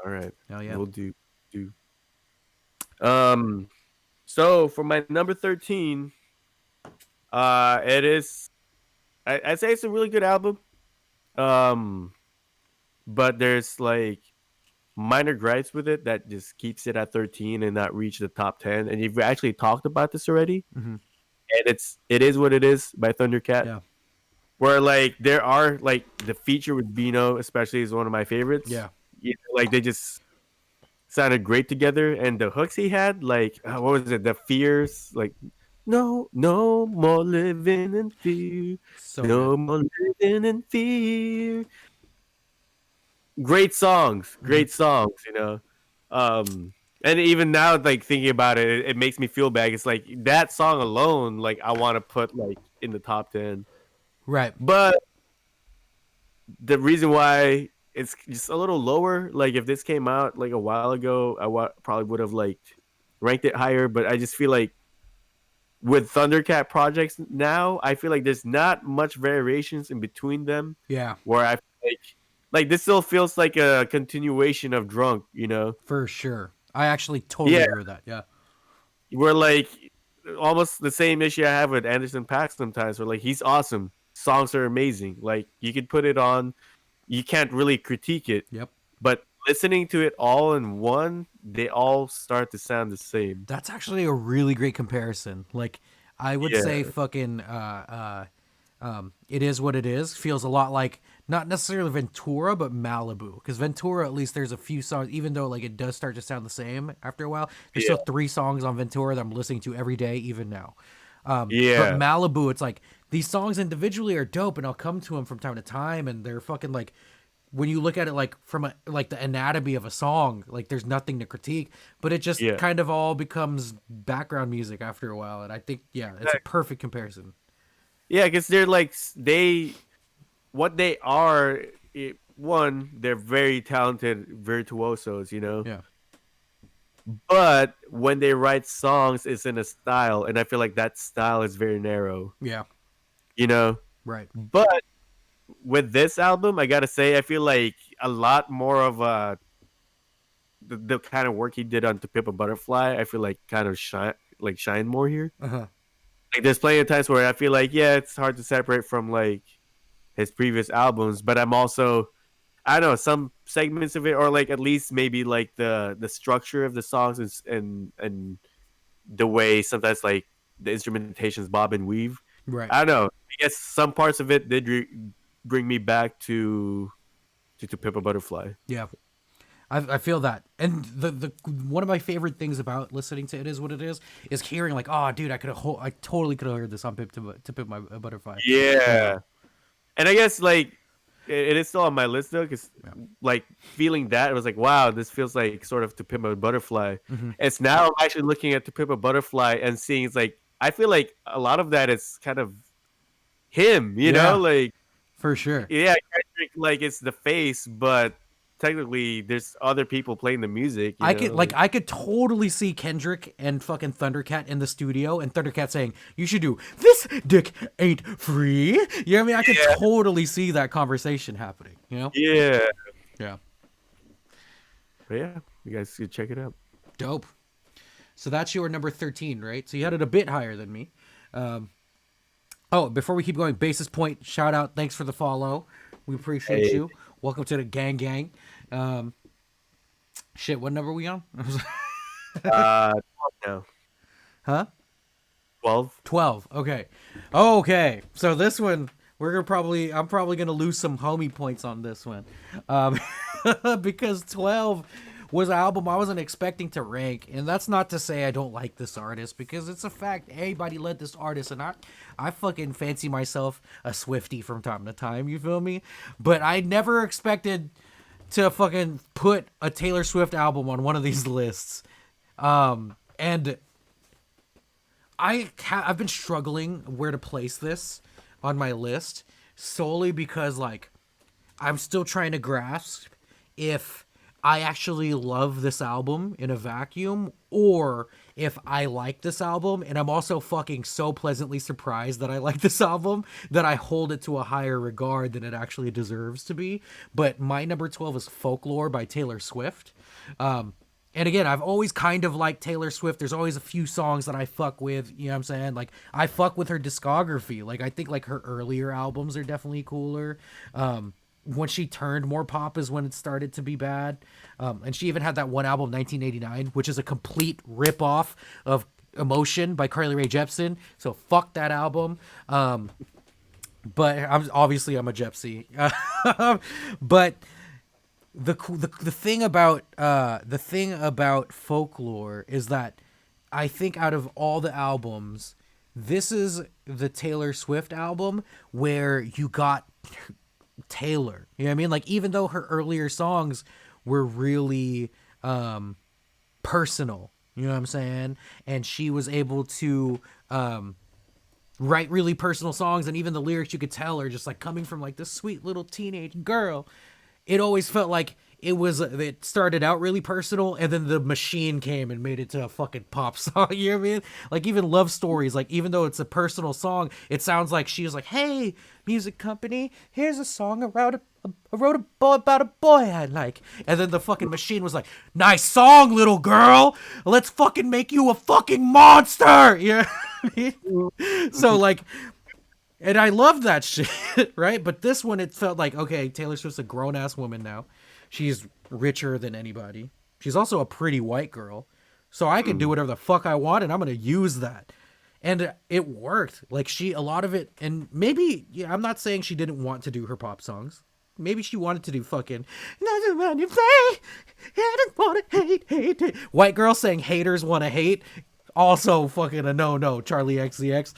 All right.
Hell yeah.
We'll do. So for my number 13, it is. I'd say it's a really good album. But there's like minor gripes with it that just keeps it at 13 and not reach the top 10. And you've actually talked about this already.
Mm-hmm.
And it is what it is by Thundercat.
Yeah.
Where like there are like the feature with Bino, especially, is one of my favorites.
Yeah.
Like they just sounded great together, and the hooks he had, like what was it? The fears, like. No more living in fear.
So
more living in fear. Great songs, you know. And even now, like thinking about it, it makes me feel bad. It's like that song alone, like I want to put like in the top 10.
right.
But the reason why it's just a little lower, like if this came out like a while ago, I probably would have like ranked it higher. But I just feel like with Thundercat projects now, I feel like there's not much variations in between them.
Yeah.
Where I feel like this still feels like a continuation of Drunk, you know?
For sure. I actually totally agree with that. Yeah.
Where like almost the same issue I have with Anderson .Paak sometimes, where like he's awesome. Songs are amazing. Like you could put it on, you can't really critique it.
Yep.
But listening to it all in one, they all start to sound the same.
That's actually a really great comparison. Like I would say fucking It Is What It Is feels a lot like not necessarily Ventura, but Malibu. Because Ventura, at least there's a few songs, even though like it does start to sound the same after a while, there's still 3 songs on Ventura that I'm listening to every day, even now. But Malibu, it's like these songs individually are dope, and I'll come to them from time to time, and they're fucking like when you look at it like from like the anatomy of a song, like there's nothing to critique, but it just
Yeah.
kind of all becomes background music after a while. And I think, yeah, it's a perfect comparison.
Yeah, because they're like what they are. One, they're very talented virtuosos, you know.
Yeah.
But when they write songs, it's in a style, and I feel like that style is very narrow,
Yeah.
you know.
Right.
But with this album, I gotta say, I feel like a lot more of the kind of work he did on To Pimp a Butterfly. I feel like kind of shine more here.
Uh-huh.
Like there's plenty of times where I feel like yeah, it's hard to separate from like his previous albums, but I'm also I don't know some segments of it, or like at least maybe like the structure of the songs and the way sometimes like the instrumentations bob and weave.
Right.
I don't know. I guess some parts of it did bring me back to Pimp a Butterfly.
Yeah. I feel that. And the one of my favorite things about listening to It Is What It Is hearing like, oh, dude, I totally could have heard this on to Pimp My Butterfly.
Yeah. And I guess like it is still on my list though, because like feeling that it was like, wow, this feels like sort of To Pimp a Butterfly. It's now I'm actually looking at To Pimp a Butterfly and seeing it's like I feel like a lot of that is kind of him, you know, like
For sure.
yeah, Kendrick, like it's the face, but technically there's other people playing the music. You know?
I could totally see Kendrick and fucking Thundercat in the studio, and Thundercat saying, "You should do this. Dick ain't free." You know what I mean? I could totally see that conversation happening. You know?
Yeah.
Yeah.
But yeah, you guys should check it out.
Dope. So that's your number 13, right? So you had it a bit higher than me. Oh, before we keep going, Basis Point, shout out. Thanks for the follow. We appreciate you. Welcome to the gang. Shit, what number are we on?
12 now.
Huh?
12.
12. Okay. So this one, I'm probably gonna lose some homie points on this one, because 12 was an album I wasn't expecting to rank, and that's not to say I don't like this artist, because it's a fact. Everybody led this artist, and I fucking fancy myself a Swiftie from time to time. You feel me? But I never expected to fucking put a Taylor Swift album on one of these lists, and I've been struggling where to place this on my list, solely because like I'm still trying to grasp if I actually love this album in a vacuum, or if I like this album and I'm also fucking so pleasantly surprised that I like this album that I hold it to a higher regard than it actually deserves to be. But my number 12 is Folklore by Taylor Swift. And again, I've always kind of liked Taylor Swift. There's always a few songs that I fuck with, you know what I'm saying? Like, I fuck with her discography. Like, I think, like, her earlier albums are definitely cooler. When she turned more pop is when it started to be bad. And she even had that one album, 1989, which is a complete ripoff of Emotion by Carly Rae Jepsen. So, fuck that album. But I'm a Jepsy. But the thing about Folklore is that I think out of all the albums, this is the Taylor Swift album where you got Taylor. You know what I mean? Like, even though her earlier songs were really personal, you know what I'm saying? And she was able to write really personal songs, and even the lyrics you could tell are just like coming from like this sweet little teenage girl. It always felt like it started out really personal, and then the machine came and made it to a fucking pop song. You know what I mean? Like, even Love Stories, like, even though it's a personal song, it sounds like she was like, "Hey, music company, here's a song I wrote about a boy I like." And then the fucking machine was like, "Nice song, little girl. Let's fucking make you a fucking monster." You know what I mean? So, like, and I love that shit, right? But this one, it felt like, okay, Taylor Swift's a grown-ass woman now. She's richer than anybody. She's also a pretty white girl. So I can do whatever the fuck I want, and I'm going to use that. And it worked. Like, a lot of it, and maybe, yeah, I'm not saying she didn't want to do her pop songs. Maybe she wanted to do fucking, hate. White girl saying haters want to hate. Also fucking a no, Charlie XCX.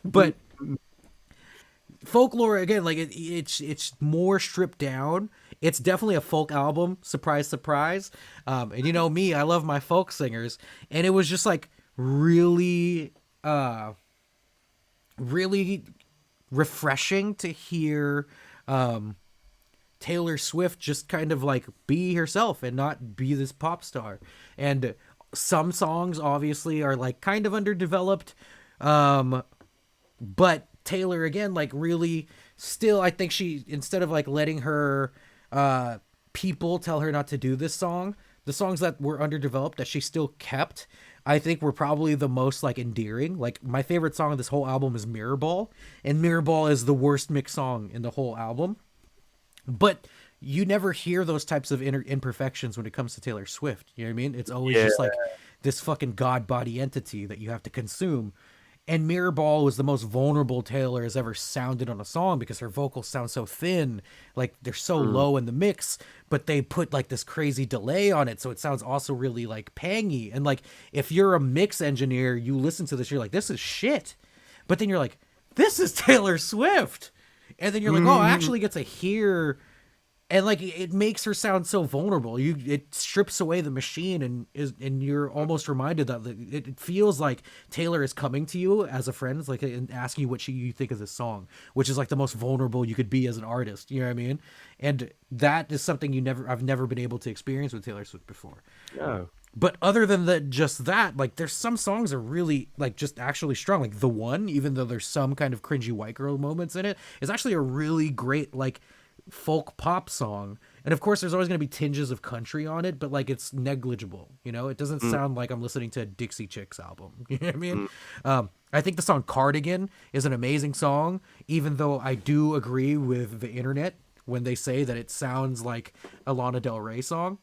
But Folklore again, like it's more stripped down. It's definitely a folk album. Surprise, surprise. And you know me, I love my folk singers, and it was just like really, really refreshing to hear Taylor Swift just kind of like be herself and not be this pop star. And some songs obviously are like kind of underdeveloped, but Taylor again like really still I think she instead of like letting her people tell her not to do this song, the songs that were underdeveloped that she still kept I think were probably the most like endearing. Like my favorite song of this whole album is Mirror Ball, and Mirror Ball is the worst mixed song in the whole album. But you never hear those types of imperfections when it comes to Taylor Swift. You know what I mean? It's always just like this fucking god body entity that you have to consume. And Mirror Ball was the most vulnerable Taylor has ever sounded on a song because her vocals sound so thin, like they're so low in the mix, but they put like this crazy delay on it, so it sounds also really like pangy. And like if you're a mix engineer, you listen to this, you're like, this is shit. But then you're like, this is Taylor Swift. And then you're like, oh, I actually get to hear, and like it makes her sound so vulnerable. It strips away the machine, and you're almost reminded that it feels like Taylor is coming to you as a friend, like and asking you what you think of this song, which is like the most vulnerable you could be as an artist. You know what I mean? And that is something I've never been able to experience with Taylor Swift before.
Yeah.
But other than just that, like there's some songs are really like just actually strong. Like The One, even though there's some kind of cringy white girl moments in it, is actually a really great like folk pop song. And of course there's always going to be tinges of country on it, but like it's negligible. You know, it doesn't sound like I'm listening to a Dixie Chicks album. You know what I mean? I think the song Cardigan is an amazing song, even though I do agree with the internet when they say that it sounds like a Lana Del Rey song.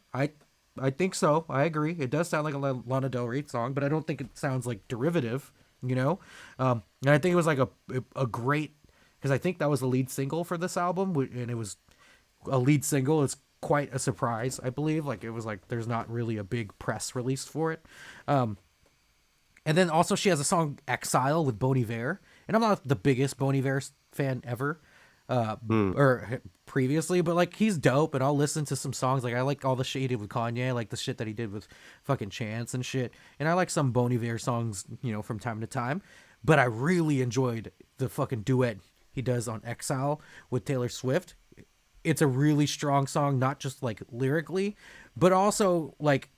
I think so. I agree. It does sound like a Lana Del Rey song, but I don't think it sounds like derivative, you know? And I think it was like a great, because I think that was the lead single for this album, and it was a lead single. It's quite a surprise, I believe. Like, it was like, there's not really a big press release for it. And then also she has a song Exile with Bon Iver, and I'm not the biggest Bon Iver fan ever. Or previously, but like he's dope, and I'll listen to some songs. Like I like all the shit he did with Kanye, like the shit that he did with fucking Chance and shit. And I like some Bon Iver songs, you know, from time to time. But I really enjoyed the fucking duet he does on Exile with Taylor Swift. It's a really strong song, not just like lyrically, but also like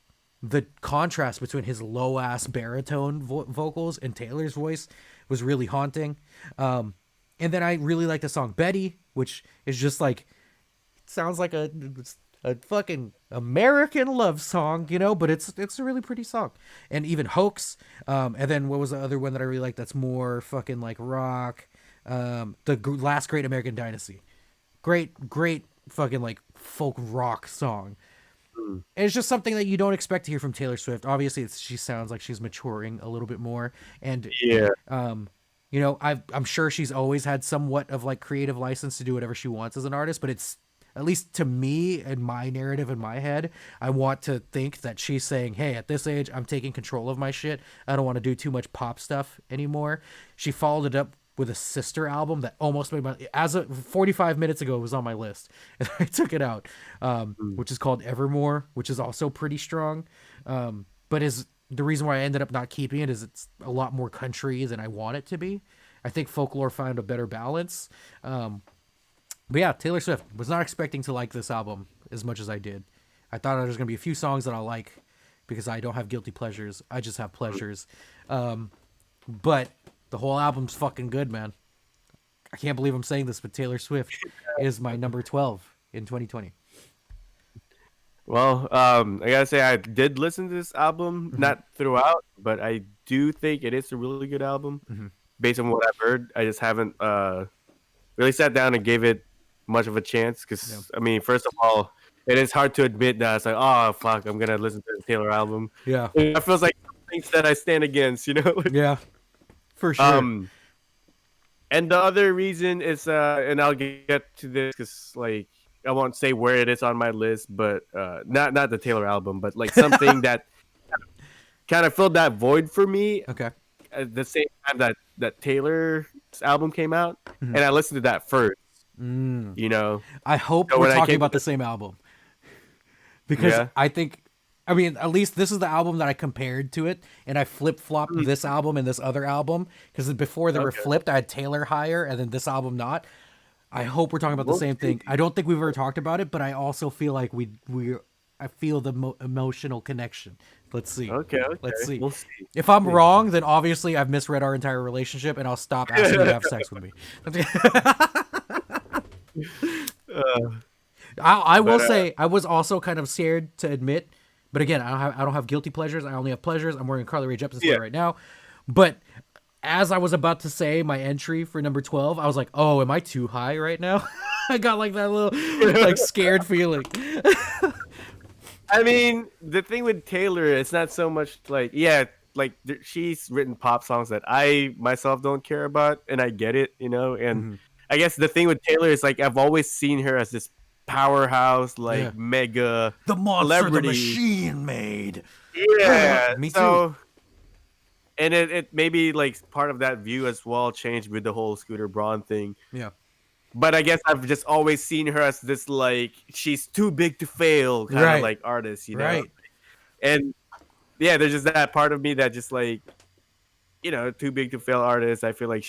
the contrast between his low ass baritone vocals and Taylor's voice was really haunting. And then I really like the song Betty, which is just like, it sounds like a fucking American love song, you know, but it's a really pretty song. And even Hoax. And then what was the other one that I really like that's more fucking like rock? Last Great American Dynasty. Great fucking like folk rock song. And it's just something that you don't expect to hear from Taylor Swift. Obviously, she sounds like she's maturing a little bit more. And you know, I'm sure she's always had somewhat of like creative license to do whatever she wants as an artist, but it's, at least to me and my narrative in my head, I want to think that she's saying, hey, at this age, I'm taking control of my shit. I don't want to do too much pop stuff anymore. She followed it up with a sister album that almost made as of 45 minutes ago, it was on my list. And I took it out, which is called Evermore, which is also pretty strong. But the reason why I ended up not keeping it is it's a lot more country than I want it to be. I think Folklore found a better balance. But yeah, Taylor Swift, was not expecting to like this album as much as I did. I thought there was going to be a few songs that I like because I don't have guilty pleasures. I just have pleasures. But the whole album's fucking good, man. I can't believe I'm saying this, but Taylor Swift is my number 12 in 2020.
Well, I gotta say I did listen to this album, not throughout, but I do think it is a really good album. Based on what I've heard, I just haven't really sat down and gave it much of a chance because I mean, first of all, it is hard to admit that it's like, oh fuck, I'm gonna listen to the Taylor album.
Yeah,
it feels like things that I stand against, you know.
Yeah, for sure.
And the other reason is, and I'll get to this because like. I won't say where it is on my list, but not the Taylor album, but like something that kind of filled that void for me.
Okay.
at the same time that Taylor's album came out, and I listened to that first. You know,
I hope
so
we're
when I
talking
came
about
to
the same album because
yeah,
I mean, at least this is the album that I compared to it, and I flip flopped
Mm.
this album and this other album because before they were
Okay.
flipped, I had Taylor higher and then this album not. I hope we're talking about the
We'll
same
see.
thing. I don't think we've ever talked about it, but I also feel like I feel the emotional connection. Let's see.
Okay,
Let's
okay,
see.
we'll see.
If I'm wrong, then obviously I've misread our entire relationship, and I'll stop asking you to have sex with me. I will
But
say I was also kind of scared to admit, but again, I don't have guilty pleasures. I only have pleasures. I'm wearing Carly Rae Jepsen
yeah,
sweater right now, but as I was about to say my entry for number 12, I was like, "Oh, am I too high right now?" I got like that little like scared feeling.
I mean, the thing with Taylor, it's not so much like, yeah, like she's written pop songs that I myself don't care about, and I get it, you know. And I guess the thing with Taylor is like I've always seen her as this powerhouse,
Yeah,
like mega
the monster the
celebrity.
machine made.
Yeah.
Me too.
So, and it maybe like part of that view as well changed with the whole Scooter Braun thing.
Yeah.
But I guess I've just always seen her as this like she's too big to fail kind of
Right.
like artist, you know.
Right.
And yeah, there's just that part of me that just like, too big to fail artist. I feel like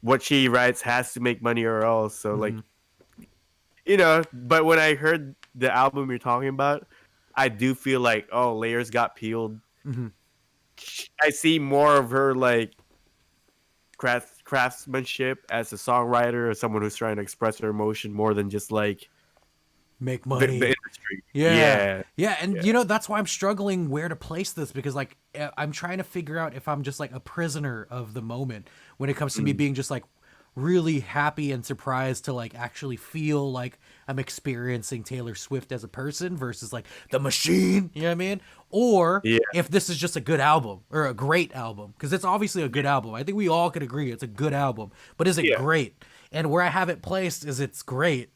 what she writes has to make money or else. So like, but when I heard the album you're talking about, I do feel like, oh, layers got peeled. I see more of her like craftsmanship as a songwriter or someone who's trying to express her emotion more than just like
Make
the
money.
industry.
Yeah.
Yeah.
Yeah, and
Yeah.
that's why I'm struggling where to place this because like I'm trying to figure out if I'm just like a prisoner of the moment when it comes to me being just like really happy and surprised to like actually feel like I'm experiencing Taylor Swift as a person versus like the machine, you know what I mean? Or
Yeah.
if this is just a good album or a great album because it's obviously a good album. I think we all could agree it's a good album, but is it
Yeah.
great? And where I have it placed is it's great.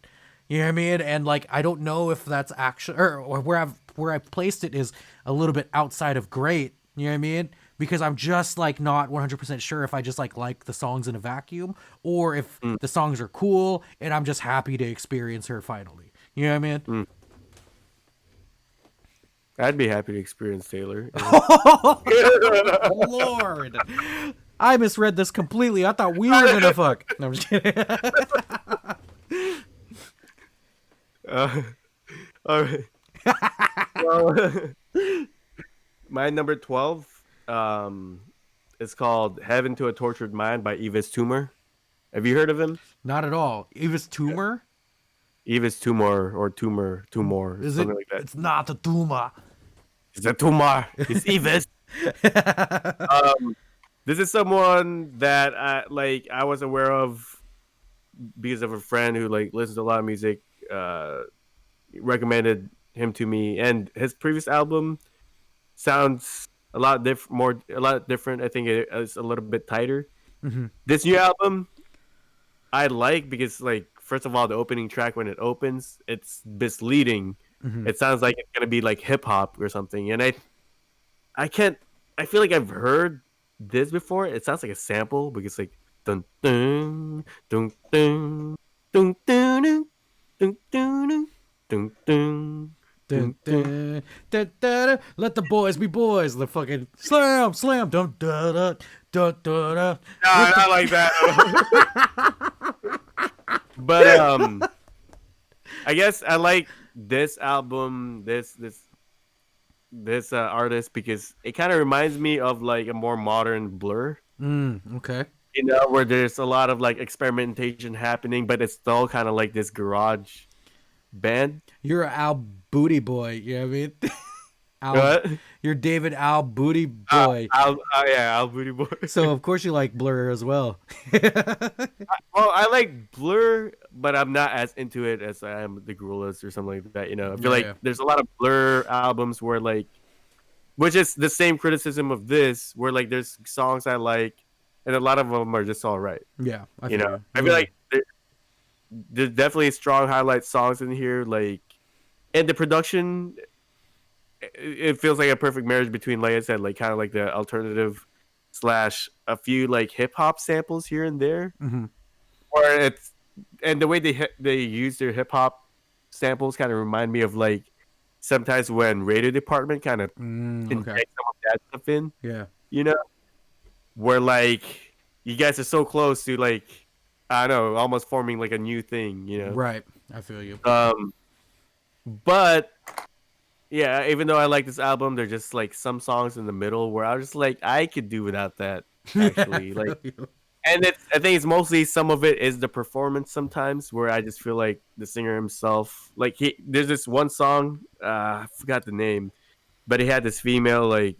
You know what I mean? And like I don't know if that's actually or where I've placed it is a little bit outside of great. You know what I mean? Because I'm just like not 100% sure if I just like the songs in a vacuum or if the songs are cool and I'm just happy to experience her finally. You know what I mean?
I'd be happy to experience Taylor.
Lord. I misread this completely. I thought we were gonna fuck. No, I'm just kidding.
All right. Well, my number 12 is called Heaven to a Tortured Mind by Evis Tumor. Have you heard of him?
Not at all. Eva's tumor?
Evis Tumor or Tumor,
Is it?
something like that.
It's not a tumor.
It's a tumor. It's Evis. This is someone that I was aware of because of a friend who like listens to a lot of music. Recommended him to me, and his previous album sounds a lot different. I think it's a little bit tighter. This new album I like because like first of all the opening track when it opens it's misleading. It sounds like it's gonna be like hip hop or something, and I feel like I've heard this before. It sounds like a sample because like dun dun dun dun dun dun dun dun dun dun.
Dun, dun, dun, dun, dun. Let the boys be boys. The fucking slam, slam, dun, dun, dun, dun, dun, dun.
Nah, not like that. But I guess I like this album, this artist because it kind of reminds me of like a more modern Blur.
Okay.
Where there's a lot of like experimentation happening, but it's still kind of like this garage band.
You're a Al Booty Boy. You know what I mean? Al,
What?
you're David Al Booty Boy.
Al Booty Boy.
So of course you like Blur as well.
Well, I like Blur, but I'm not as into it as I am the Gorillas or something like that. I feel like
Yeah.
there's a lot of Blur albums where like, which is the same criticism of this, where like there's songs I like, and a lot of them are just all right.
Yeah. I
I
feel
feel like there's definitely strong highlight songs in here, like, and the production. It feels like a perfect marriage between, like I said, like kind of like the alternative slash a few like hip hop samples here and there,
Mm-hmm.
or it's and the way they use their hip hop samples kind of remind me of like sometimes when Radio Department kind of
Okay.
inject some of that stuff in,
Yeah.
you know, where like you guys are so close to like I don't know, almost forming like a new thing, you know.
Right. I feel you.
But yeah, even though I like this album, there's just like some songs in the middle where I was just like, I could do without that.
Yeah, I
Actually, like,
feel you.
and I think it's mostly some of it is the performance sometimes where I just feel like the singer himself, like there's this one song, I forgot the name, but he had this female like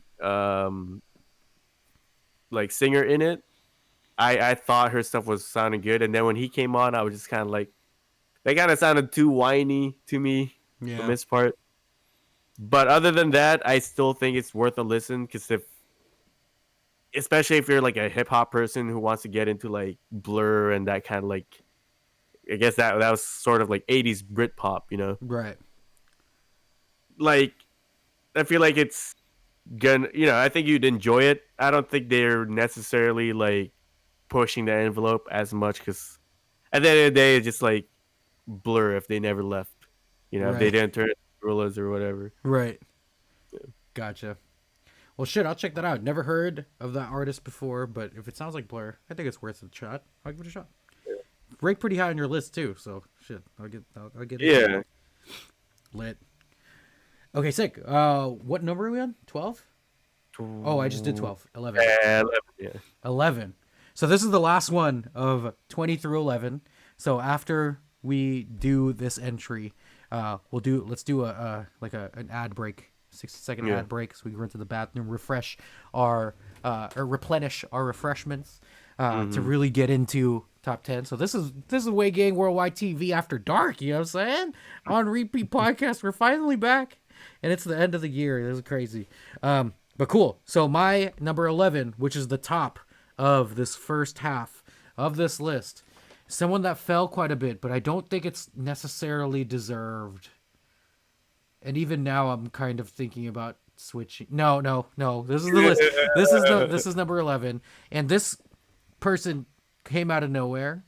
singer in it. I thought her stuff was sounding good, and then when he came on, I was just kind of like, they kind of sounded too whiny to me from
Yeah.
his part. But other than that, I still think it's worth a listen because especially if you're like a hip hop person who wants to get into like Blur and that kind of like, I guess that was sort of like 80s Britpop, you know?
Right.
Like, I feel like it's gonna, I think you'd enjoy it. I don't think they're necessarily like pushing the envelope as much because at the end of the day, it's just like Blur if they never left, if they
Right.
didn't turn into gorillas or whatever.
Right. Gotcha. Well, shit, I'll check that out. Never heard of that artist before, but if it sounds like Blur, I think it's worth a shot. I'll give it a shot. Rank pretty high on your list too, so shit, I'll get it.
Yeah.
Lit. Okay, sick. What number are we on? 12? Oh, I just did 12. 11.
Yeah.
11. So this is the last one of 20 through 11. So after we do this entry, let's do an ad break, 60-second ad break, so we can run to the bathroom, refresh our or replenish our refreshments to really get into top 10. So this is Way Gang Worldwide TV After Dark. You know what I'm saying? On repeat podcast, we're finally back, and it's the end of the year. This is crazy, but cool. So my number 11, which is the top of this first half of this list, someone that fell quite a bit, but I don't think it's necessarily deserved. And even now, I'm kind of thinking about switching. No. This is the list. This is number 11, and this person came out of nowhere.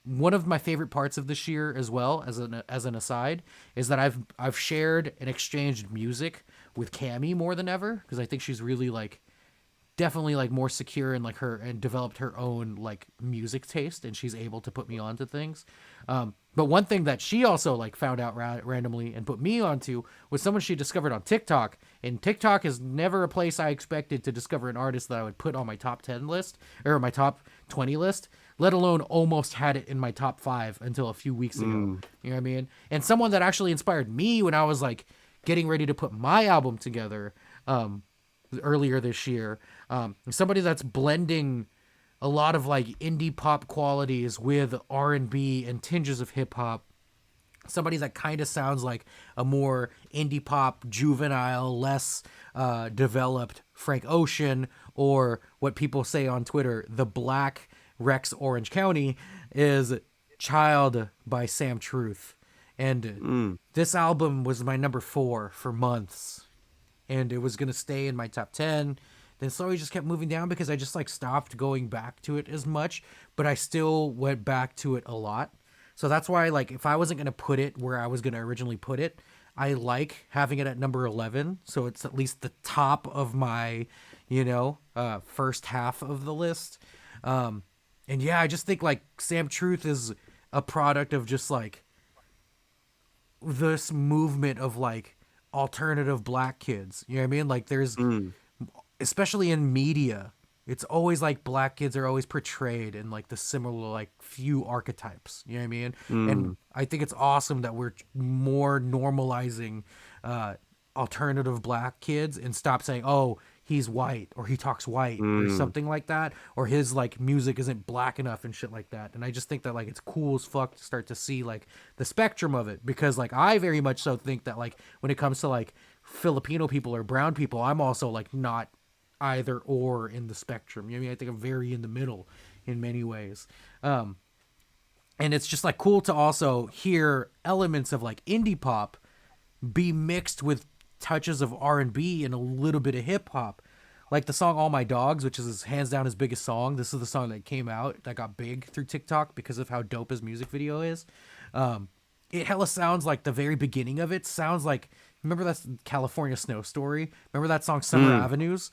One of my favorite parts of this year, as well as an aside, is that I've shared and exchanged music with Cammie more than ever because I think she's really like definitely like more secure in like her and developed her own like music taste, and she's able to put me onto things. But one thing that she also like found out randomly and put me onto was someone she discovered on TikTok, and TikTok is never a place I expected to discover an artist that I would put on my top 10 list or my top 20 list, let alone almost had it in my top 5 until a few weeks ago. You know what I mean? And someone that actually inspired me when I was like getting ready to put my album together earlier this year. Somebody that's blending a lot of like indie pop qualities with R&B and tinges of hip hop. Somebody that kind of sounds like a more indie pop, juvenile, less developed Frank Ocean, or what people say on Twitter, the Black Rex Orange County, is Child by Sam Truth. And this album was my number 4 for months, and it was going to stay in my top 10. Then slowly just kept moving down because I just like stopped going back to it as much, but I still went back to it a lot. So that's why, like, if I wasn't going to put it where I was going to originally put it, I like having it at number 11. So it's at least the top of my, first half of the list. And yeah, I just think like Sam Truth is a product of just like this movement of like alternative black kids. You know what I mean? Like there's, especially in media, it's always like black kids are always portrayed in like the similar like few archetypes. You know what I mean? And I think it's awesome that we're more normalizing alternative black kids and stop saying, oh, he's white or he talks white or something like that, or his like music isn't black enough and shit like that. And I just think that like it's cool as fuck to start to see like the spectrum of it, because like I very much so think that like when it comes to like Filipino people or brown people, I'm also like not either or in the spectrum. You know what I mean? I think I'm very in the middle in many ways. And it's just like cool to also hear elements of like indie pop be mixed with touches of R&B and a little bit of hip hop, Like the song "All My Dogs," which is hands down his biggest song. This is the song that came out that got big through TikTok because of how dope his music video is. It hella sounds like the very beginning of it sounds like, remember that California Snow Story? Remember that song Summer Avenues?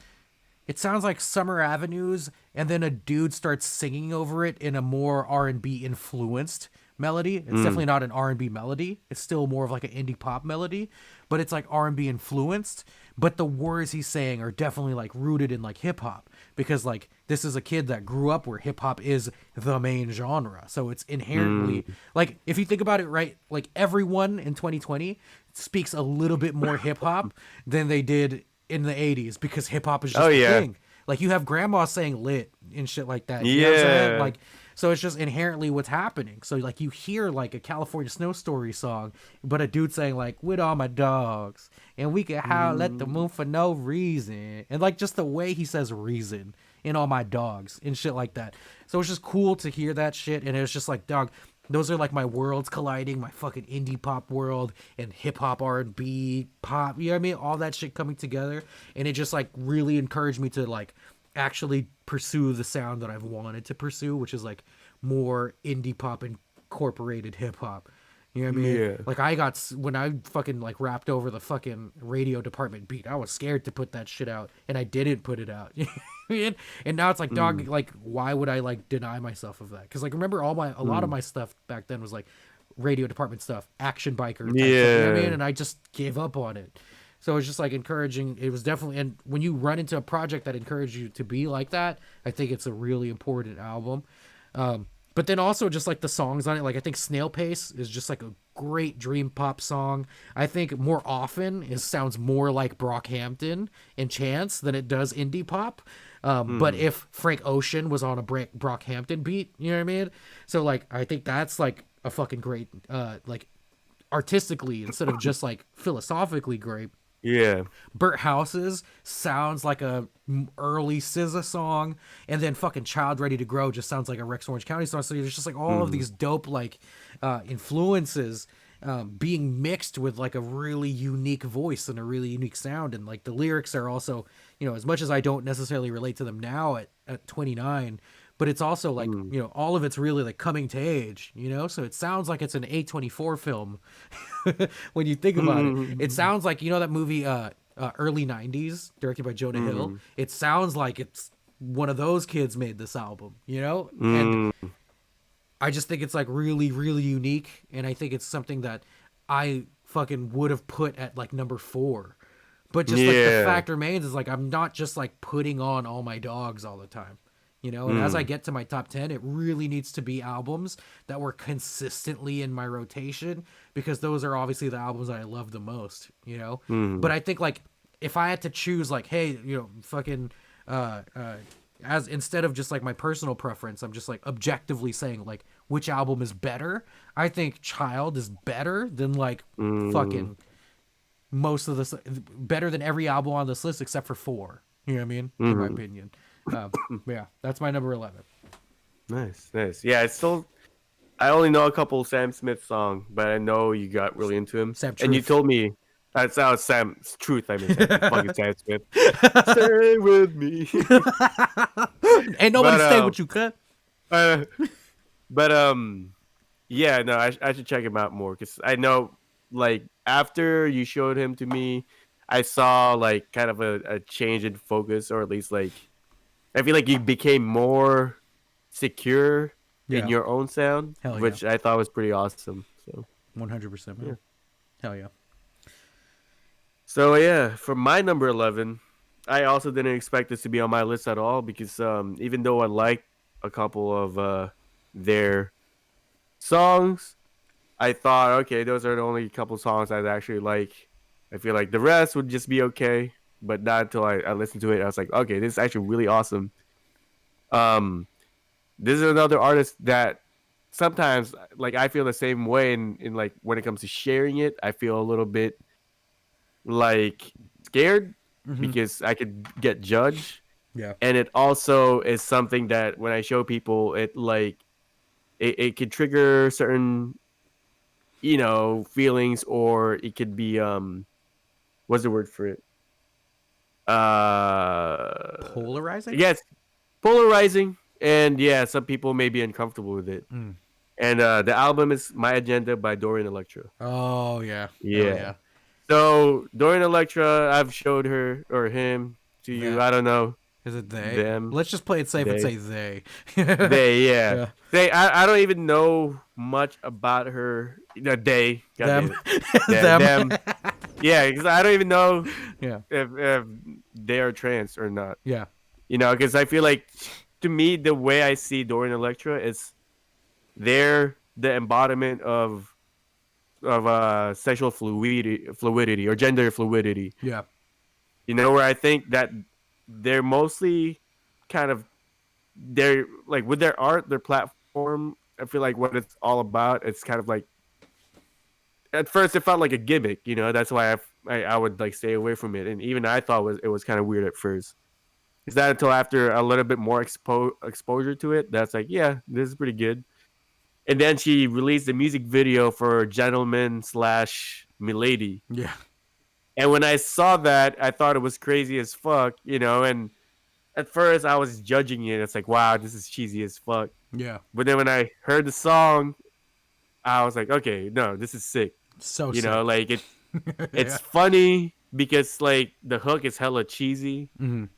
It sounds like Summer Avenues, and then a dude starts singing over it in a more R&B influenced melody. It's definitely not an R&B melody. It's still more of like an indie pop melody, but it's like R&B influenced. But the words he's saying are definitely like rooted in like hip hop, because like this is a kid that grew up where hip hop is the main genre. So it's inherently like, if you think about it, right, like everyone in 2020 speaks a little bit more hip hop than they did in the 80s, because hip hop is just
Oh
the
yeah.
thing. Like you have grandma saying lit and shit like that. You know what I'm saying?
Yeah.
Like, so it's just inherently what's happening. So like you hear like a California Snow Story song, but a dude saying like "with all my dogs and we can howl at the moon for no reason," and like just the way he says "reason" in "all my dogs" and shit like that. So it's just cool to hear that shit, and it's just like, dog, those are like my worlds colliding, my fucking indie pop world and hip hop, R&B, pop, you know what I mean? All that shit coming together. And it just like really encouraged me to like actually pursue the sound that I've wanted to pursue, which is like more indie pop incorporated hip hop. You know what I mean?
Yeah.
Like I got, when I fucking like rapped over the fucking radio department beat, I was scared to put that shit out, and I didn't put it out. You know what I mean? And now it's like, dog, like why would I like deny myself of that? Because like remember a lot of my stuff back then was like radio department stuff, action biker type stuff, you know what I mean? And I just gave up on it. So it's just like encouraging. It was definitely, and when you run into a project that encourages you to be like that, I think it's a really important album. But then also just like the songs on it, like I think Snail Pace is just like a great dream pop song. I think more often it sounds more like Brockhampton and Chance than it does indie pop. But if Frank Ocean was on a Brockhampton beat, you know what I mean? So like I think that's like a fucking great, like artistically instead of just like philosophically great.
Yeah.
Burt Houses sounds like a early SZA song, and then fucking Child Ready to Grow just sounds like a Rex Orange County song. So there's just like all of these dope like influences being mixed with like a really unique voice and a really unique sound. And like the lyrics are also, you know, as much as I don't necessarily relate to them now at 29, but it's also like, you know, all of it's really like coming to age, you know? So it sounds like it's an A24 film when you think about it. It sounds like, you know, that movie early 90s directed by Jonah Hill. It sounds like it's one of those kids made this album, you know? And I just think it's like really, really unique. And I think it's something that I fucking would have put at like number 4. But just like the fact remains is like, I'm not just like putting on All My Dogs all the time. You know, and as I get to my top 10, it really needs to be albums that were consistently in my rotation, because those are obviously the albums that I love the most, you know? But I think like if I had to choose like, hey, you know, fucking as instead of just like my personal preference, I'm just like objectively saying like which album is better. I think Child is better than like fucking most of this, better than every album on this list except for 4. You know what I mean? In my opinion. Yeah, that's my number 11.
Nice. Yeah, it's still. I only know a couple Sam Smith songs, but I know you got really into him.
Sam
And you
Truth.
told me that's how Sam's Truth. I mean, fucking Sam Smith. Stay with me.
Ain't nobody
But,
stay with you, cut.
uh, but yeah, no, I should check him out more, because I know, like, after you showed him to me, I saw like kind of a change in focus, or at least like I feel like you became more secure in
Yeah.
your own sound,
Hell yeah.
which I thought was pretty awesome. So
100%, man.
Yeah.
Hell yeah.
So yeah, for my number 11, I also didn't expect this to be on my list at all, because even though I liked a couple of their songs, I thought, okay, those are the only couple songs I actually like. I feel like the rest would just be okay, but not until I listened to it. I was like, okay, this is actually really awesome. This is another artist that sometimes like I feel the same way in like when it comes to sharing it, I feel a little bit like scared because I could get judged.
Yeah.
And it also is something that when I show people, it like it could trigger certain, you know, feelings, or it could be what's the word for it?
Polarizing.
yes, polarizing, and yeah, some people may be uncomfortable with it.
Mm.
And the album is My Agenda by Dorian Electra.
Oh yeah, hell
Yeah.
yeah.
So Dorian Electra, I've showed her or him to you.
Them.
I don't know
Is it they?
them.
Let's just play it safe and
They.
say they.
They. Yeah.
Yeah.
They. I don't even know much about her. No, they. God damn
Them.
it.
Them.
Them. Yeah, because I don't even know
Yeah.
if they are trans or not.
Yeah.
You know, because I feel like to me the way I see Dorian Electra is they're the embodiment of sexual fluidity or gender fluidity.
Yeah.
You know, where I think that they're mostly kind of they're like with their art, their platform. I feel like what it's all about. It's kind of like at first it felt like a gimmick. You know, that's why I would like stay away from it. And even I thought it was kind of weird at first. Is that until after a little bit more exposure to it? That's like, yeah, this is pretty good. And then she released a music video for Gentleman slash Milady.
Yeah.
And when I saw that, I thought it was crazy as fuck, you know. And at first, I was judging it. It's like, wow, this is cheesy as fuck.
Yeah.
But then when I heard the song, I was like, okay, no, this is sick.
So
You
sick.
know, like it's
Yeah.
funny because like the hook is hella cheesy.
Mhm.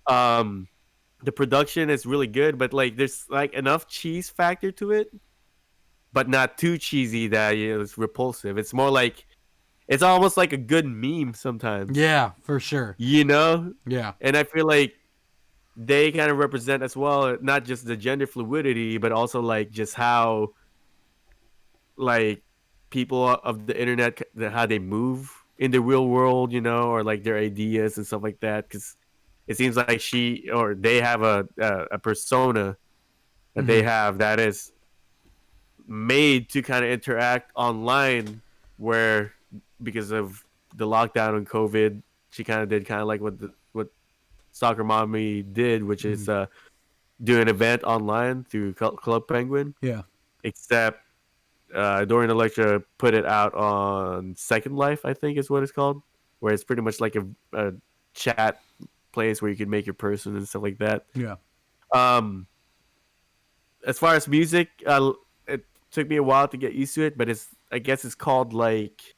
Um, the production is really good, but like there's like enough cheese factor to it, but not too cheesy that it's repulsive. It's more like it's almost like a good meme sometimes.
Yeah, for sure.
You know?
Yeah.
And I feel like they kind of represent as well not just the gender fluidity, but also like just how like people of the internet how they move in the real world, you know, or like their ideas and stuff like that. Because it seems like she or they have a persona that they
Mhm.
have that is made to kind of interact online, where because of the lockdown and COVID, she kind of did kind of like what Soccer Mommy did, which is
Mhm.
do an event online through Club Penguin.
Yeah.
Except Dorian Electra put it out on Second Life, I think is what it's called, where it's pretty much like a chat place where you can make your person and stuff like that.
Yeah.
Um, as far as music, it took me a while to get used to it, but I guess it's called like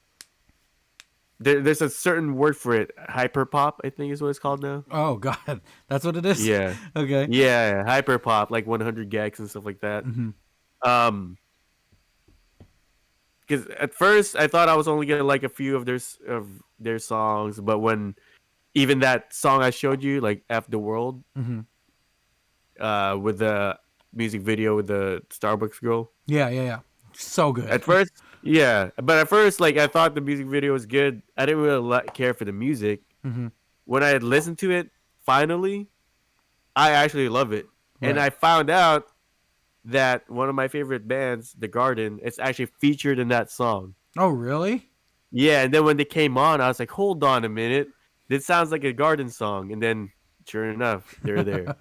there's a certain word for it. Hyper pop, I think is what it's called now.
Oh God, that's what it is.
Yeah,
Okay.
yeah, hyper pop, like 100 gags and stuff like that.
Mhm.
Um, because at first I thought I was only gonna like a few of their songs, but when even that song I showed you, like "F the World,"
Mhm.
with the music video with the Starbucks girl.
Yeah. Yeah. Yeah. So good.
At first, yeah, but at first, like I thought the music video was good. I didn't really care for the music.
Mhm.
When I had listened to it, finally, I actually love it, and
Right.
I found out that one of my favorite bands, The Garden, is actually featured in that song.
Oh really?
Yeah, and then when they came on, I was like, hold on a minute. This sounds like a Garden song. And then sure enough, they're there.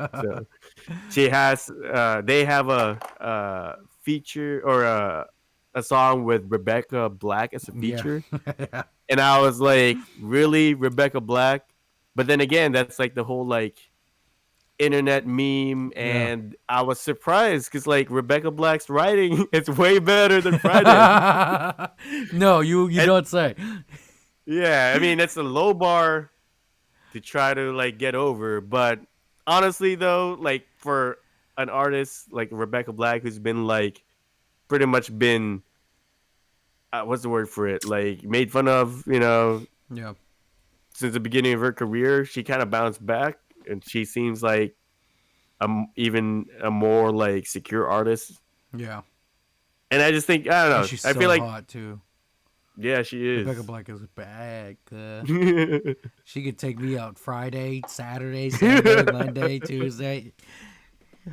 So they have a feature or a song with Rebecca Black as a
Yeah.
feature.
Yeah.
And I was like, really, Rebecca Black? But then again, that's like the whole like internet meme,
Yeah.
and I was surprised because like Rebecca Black's writing is way better than Friday.
No, you
And
don't say.
yeah, I mean it's a low bar to try to like get over, but honestly though, like for an artist like Rebecca Black who's been like pretty much been what's the word for it, like made fun of, you know,
Yeah.
since the beginning of her career, she kind of bounced back, and she seems like even a more like secure artist.
Yeah.
And I just think I don't
And
know.
she's
I
so
feel like
hot too.
yeah, she is.
Rebecca Black is bad.
she
She could take me out Friday, Saturday, Sunday, Monday, Tuesday.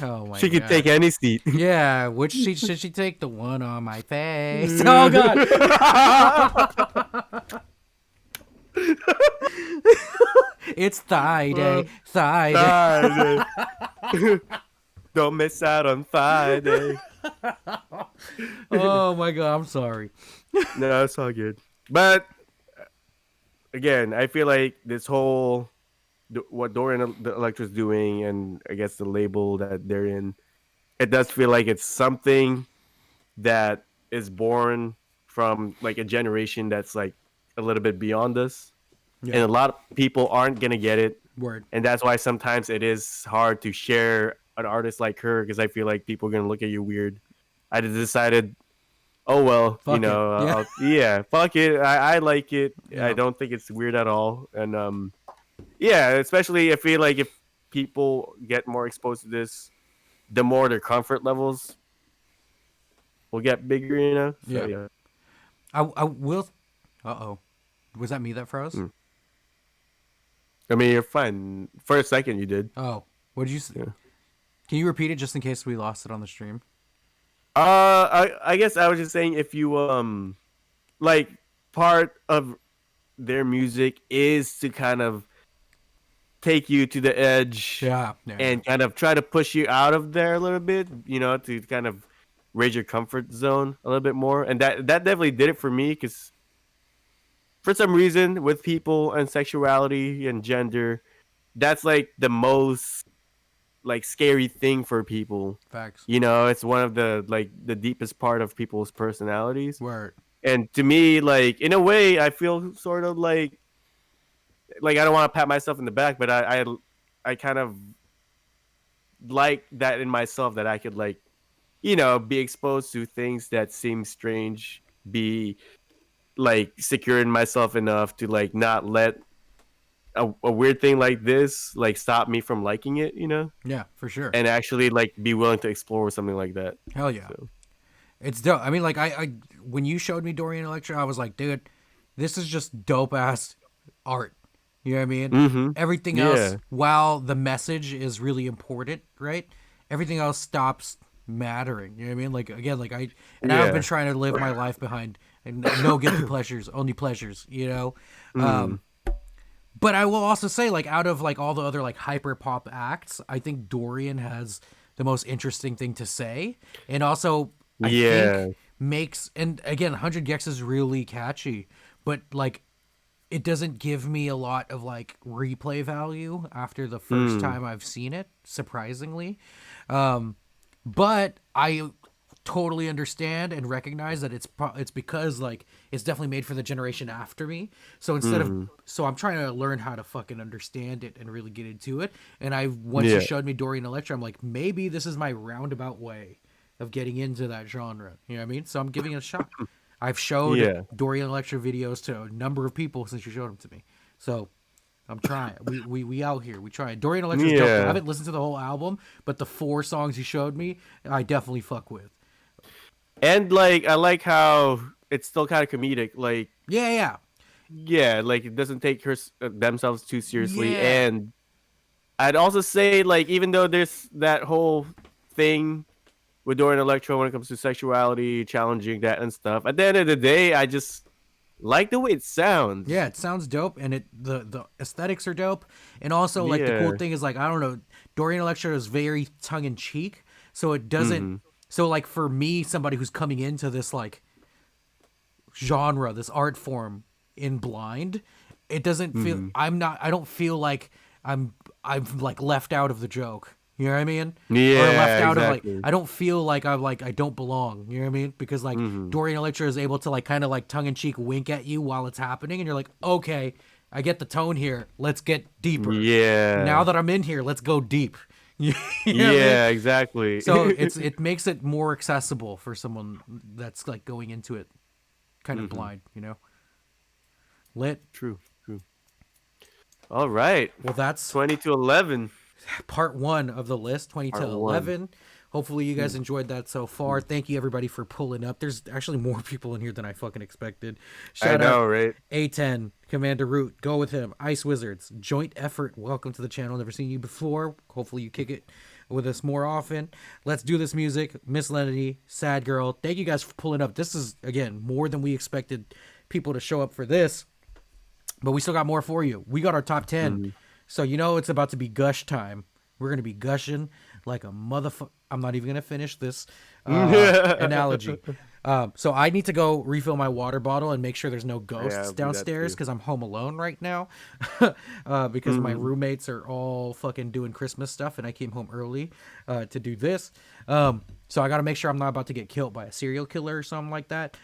Oh my
could
God.
take any seat.
Yeah, which seat should she take? The one on my face. Oh God. It's thigh day. Thigh day.
Friday. Don't miss out on Friday.
Oh my God, I'm sorry.
No, it's all good. But again, I feel like this whole what Dorian the Electra's doing, and I guess the label that they're in, it does feel like it's something that is born from like a generation that's like a little bit beyond us, and
Yeah.
a lot of people aren't gonna get it,
Word.
and that's why sometimes it is hard to share an artist like her because I feel like people are gonna look at you weird. I just decided, oh well,
Fuck it. Yeah.
yeah, fuck it. I like it.
Yeah.
I don't think it's weird at all, and yeah, especially I feel like if people get more exposed to this, the more their comfort levels will get bigger, you know. So
Yeah.
yeah.
I will. Uh-oh. Was that me that froze?
Mm. I mean, you're fine. For a second, you did.
Oh. What did you say?
Yeah.
Can you repeat it just in case we lost it on the stream?
I guess I was just saying if you like part of their music is to kind of take you to the edge
Yeah. Yeah.
and kind of try to push you out of there a little bit, you know, to kind of raise your comfort zone a little bit more. And that definitely did it for me because for some reason with people and sexuality and gender, that's like the most like scary thing for people.
Facts.
You know, it's one of the like the deepest part of people's personalities.
Word.
And to me, like in a way, I feel sort of like I don't want to pat myself in the back, but I kind of like that in myself that I could like, you know, be exposed to things that seem strange, be like secure in myself enough to like not let a weird thing like this like stop me from liking it, you know,
Yeah, for sure.
and actually like be willing to explore something like that.
Hell yeah.
So.
It's dope. I mean, like, I when you showed me Dorian Electra, I was like, dude, this is just dope ass art. You know what I mean?
Mm-hmm.
Everything
Yeah.
else, while the message is really important, right? Everything else stops mattering. You know what I mean? Like, again, like I've
Yeah.
been trying to live my life behind and no guilty pleasures, only pleasures, you know? But I will also say, like, out of like all the other like hyper pop acts, I think Dorian has the most interesting thing to say, and also I think makes, and again, 100 Gex is really catchy, but like it doesn't give me a lot of like replay value after the first time I've seen it, surprisingly. But I totally understand and recognize that it's because like it's definitely made for the generation after me. So instead of I'm trying to learn how to fucking understand it and really get into it. And once you showed me Dorian Electra, I'm like, maybe this is my roundabout way of getting into that genre. You know what I mean? So I'm giving it a shot. I've showed Dorian Electra videos to a number of people since you showed them to me. So I'm trying. We out here. We trying. Dorian Electra's dope. I haven't listened to the whole album, but the 4 songs you showed me, I definitely fuck with.
And like I like how it's still kind of comedic. Like
Yeah.
like it doesn't take themselves too seriously.
Yeah.
And I'd also say like even though there's that whole thing with Dorian Electro when it comes to sexuality, challenging that and stuff. At the end of the day, I just like the way it sounds.
Yeah, it sounds dope, and the aesthetics are dope, and also like the cool thing is like I don't know, Dorian Electra is very tongue in cheek, so it doesn't. So like for me, somebody who's coming into this like genre, this art form in blind, it doesn't feel. I don't feel like I'm like left out of the joke. You know what I mean?
Yeah,
or left out
exactly.
of like I don't feel like I don't belong. You know what I mean? Because like Dorian Electra is able to like kind of like tongue in cheek wink at you while it's happening, and you're like, okay, I get the tone here. Let's get deeper.
Yeah.
Now that I'm in here, let's go deep. You know what I mean?
Exactly.
So it makes it more accessible for someone that's like going into it kind of blind. You know. Lit.
True. All right.
Well, that's
20 to 11.
part 1 of the list, 20 to
Part
11. Hopefully you guys enjoyed that so far. Thank you everybody for pulling up. There's actually more people in here than I fucking expected. Shout out
right?
A10, Commander Root, go with him, Ice Wizards, Joint Effort, welcome to the channel. Never seen you before. Hopefully you kick it with us more often. Let's do this music. Miss Lenity, Sad Girl. Thank you guys for pulling up. This is again more than we expected people to show up for this. But we still got more for you. We got our top 10. So you know it's about to be gush time. We're going to be gushing like a motherfucker. I'm not even going to finish this analogy. So I need to go refill my water bottle and make sure there's no
Yeah,
ghosts
I'll do that
downstairs
too.
because I'm home alone right now. Because my
Mhm.
roommates are all fucking doing Christmas stuff and I came home early to do this. So I got to make sure I'm not about to get killed by a serial killer or something like that.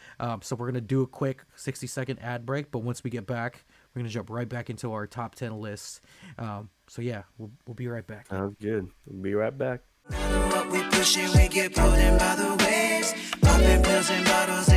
So we're going to do a quick 60-second ad break. But once we get back, we're going to jump right back into our top 10 lists. So yeah, we'll be right back.
Sounds good. We'll be right back.
What we pushing, we get pulled in by the waves. Popping pills and bottles